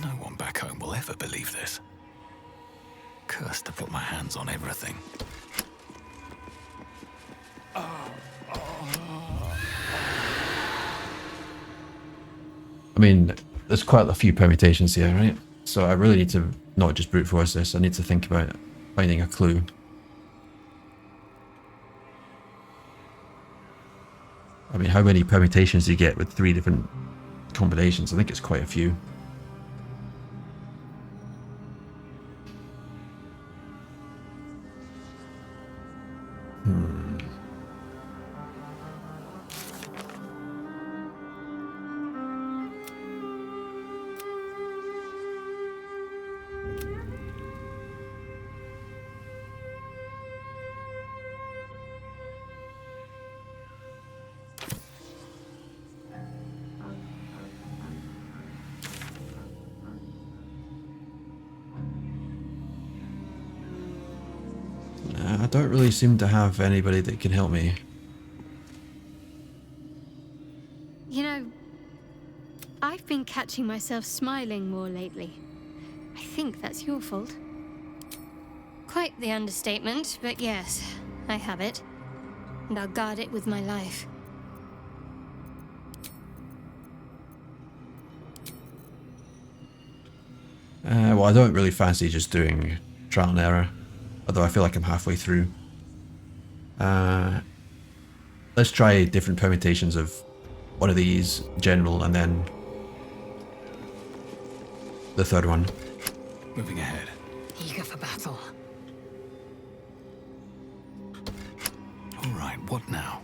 No one back home will ever believe this. Cursed to put my hands on everything. I mean, there's quite a few permutations here, right? So I really need to not just brute force this, I need to think about finding a clue. I mean, how many permutations do you get with 3 different combinations? I think it's quite a few. I don't really seem to have anybody that can help me. You know, I've been catching myself smiling more lately. I think that's your fault. Quite the understatement, but yes, I have it. And I'll guard it with my life. Well, I don't really fancy just doing trial and error. Although I feel like I'm halfway through. Let's try different permutations of one of these, general, and then the third one. Moving ahead. Eager for battle. Alright, what now?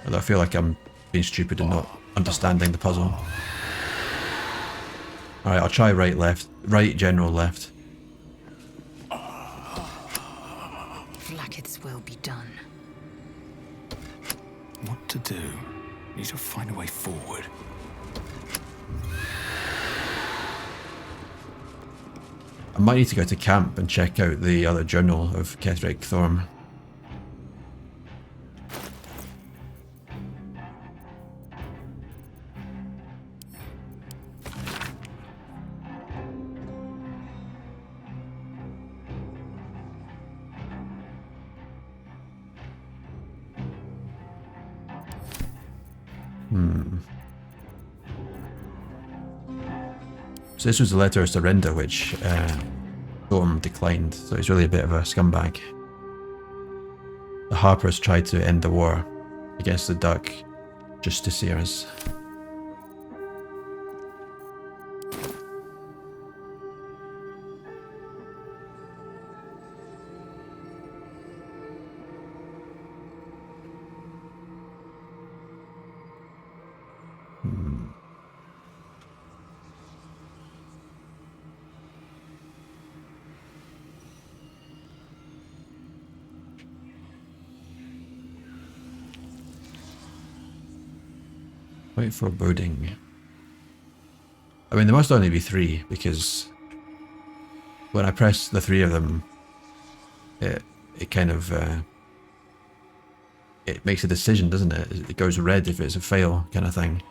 Although I feel like I'm being stupid and not understanding the puzzle. Alright, I'll try right, left. Right, general, left. Its will be done. What to do? Need to find a way forward. I might need to go to camp and check out the other journal of Ketheric Thorm. So this was the letter of surrender which Thorm declined, so he's really a bit of a scumbag. The Harpers tried to end the war against the Duck Justiciars. Wait for boding. I mean, there must only be 3, because when I press the 3 of them, it kind of it makes a decision, doesn't it? It goes red if it's a fail, kind of thing.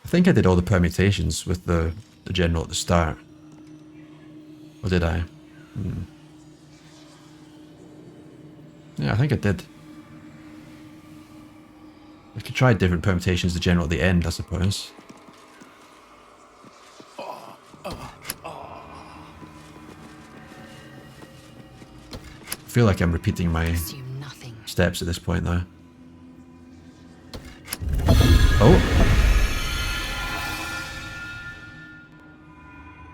I think I did all the permutations with the general at the start. Or did I? Yeah, I think I did. I could try different permutations of the general at the end, I suppose. I feel like I'm repeating my steps at this point, though. Oh!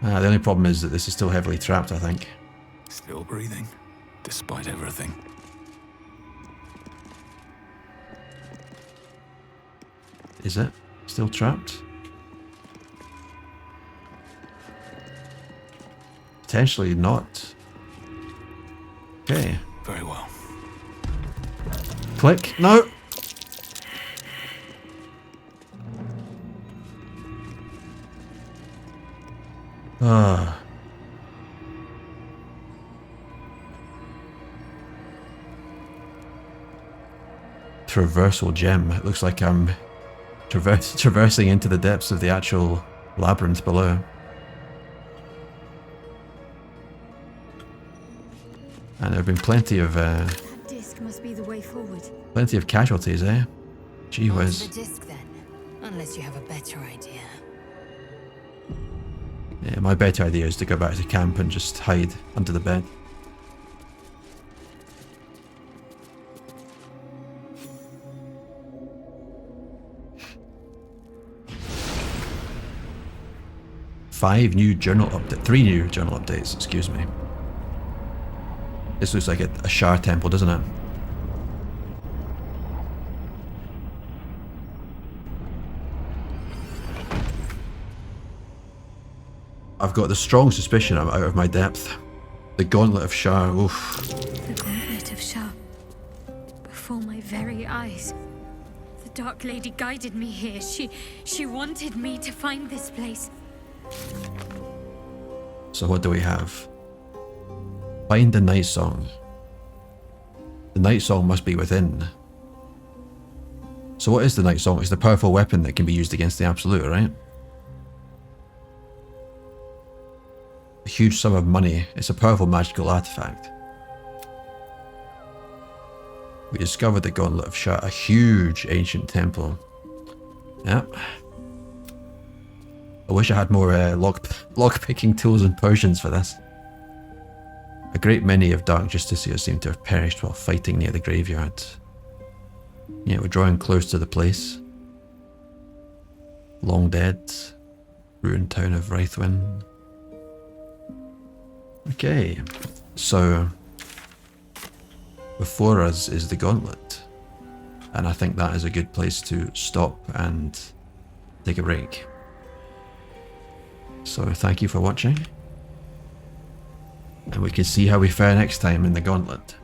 The only problem is that this is still heavily trapped, I think. Still breathing. despite everything. Is it still trapped? Potentially not. Okay. Very well. Click. No! Ah. Traversal gem. It looks like I'm traversing into the depths of the actual labyrinth below. And there have been plenty of That disc must be the way forward. plenty of casualties, eh? Gee On to whiz. the disc then, unless you have a better idea. Yeah, my better idea is to go back to camp and just hide under the bed. Three new journal updates, excuse me. This looks like a Shar temple, doesn't it? I've got the strong suspicion I'm out of my depth. The Gauntlet of Shar, oof. The Gauntlet of Shar. Before my very eyes. The Dark Lady guided me here. She wanted me to find this place. So what do we have? Find the Night Song. The Night Song must be within. So what is the Night Song? It's the powerful weapon that can be used against the Absolute, right? A huge sum of money. It's a powerful magical artifact. We discovered the Gauntlet of Shar, a huge ancient temple. Yep. I wish I had more lock-picking tools and potions for this. A great many of Dark Justiciars seem to have perished while fighting near the graveyard. Yeah, we're drawing close to the place. Long dead. Ruined town of Wraithwin. Okay, so before us is the Gauntlet. And I think that is a good place to stop and take a break. So thank you for watching. And we can see how we fare next time in the Gauntlet.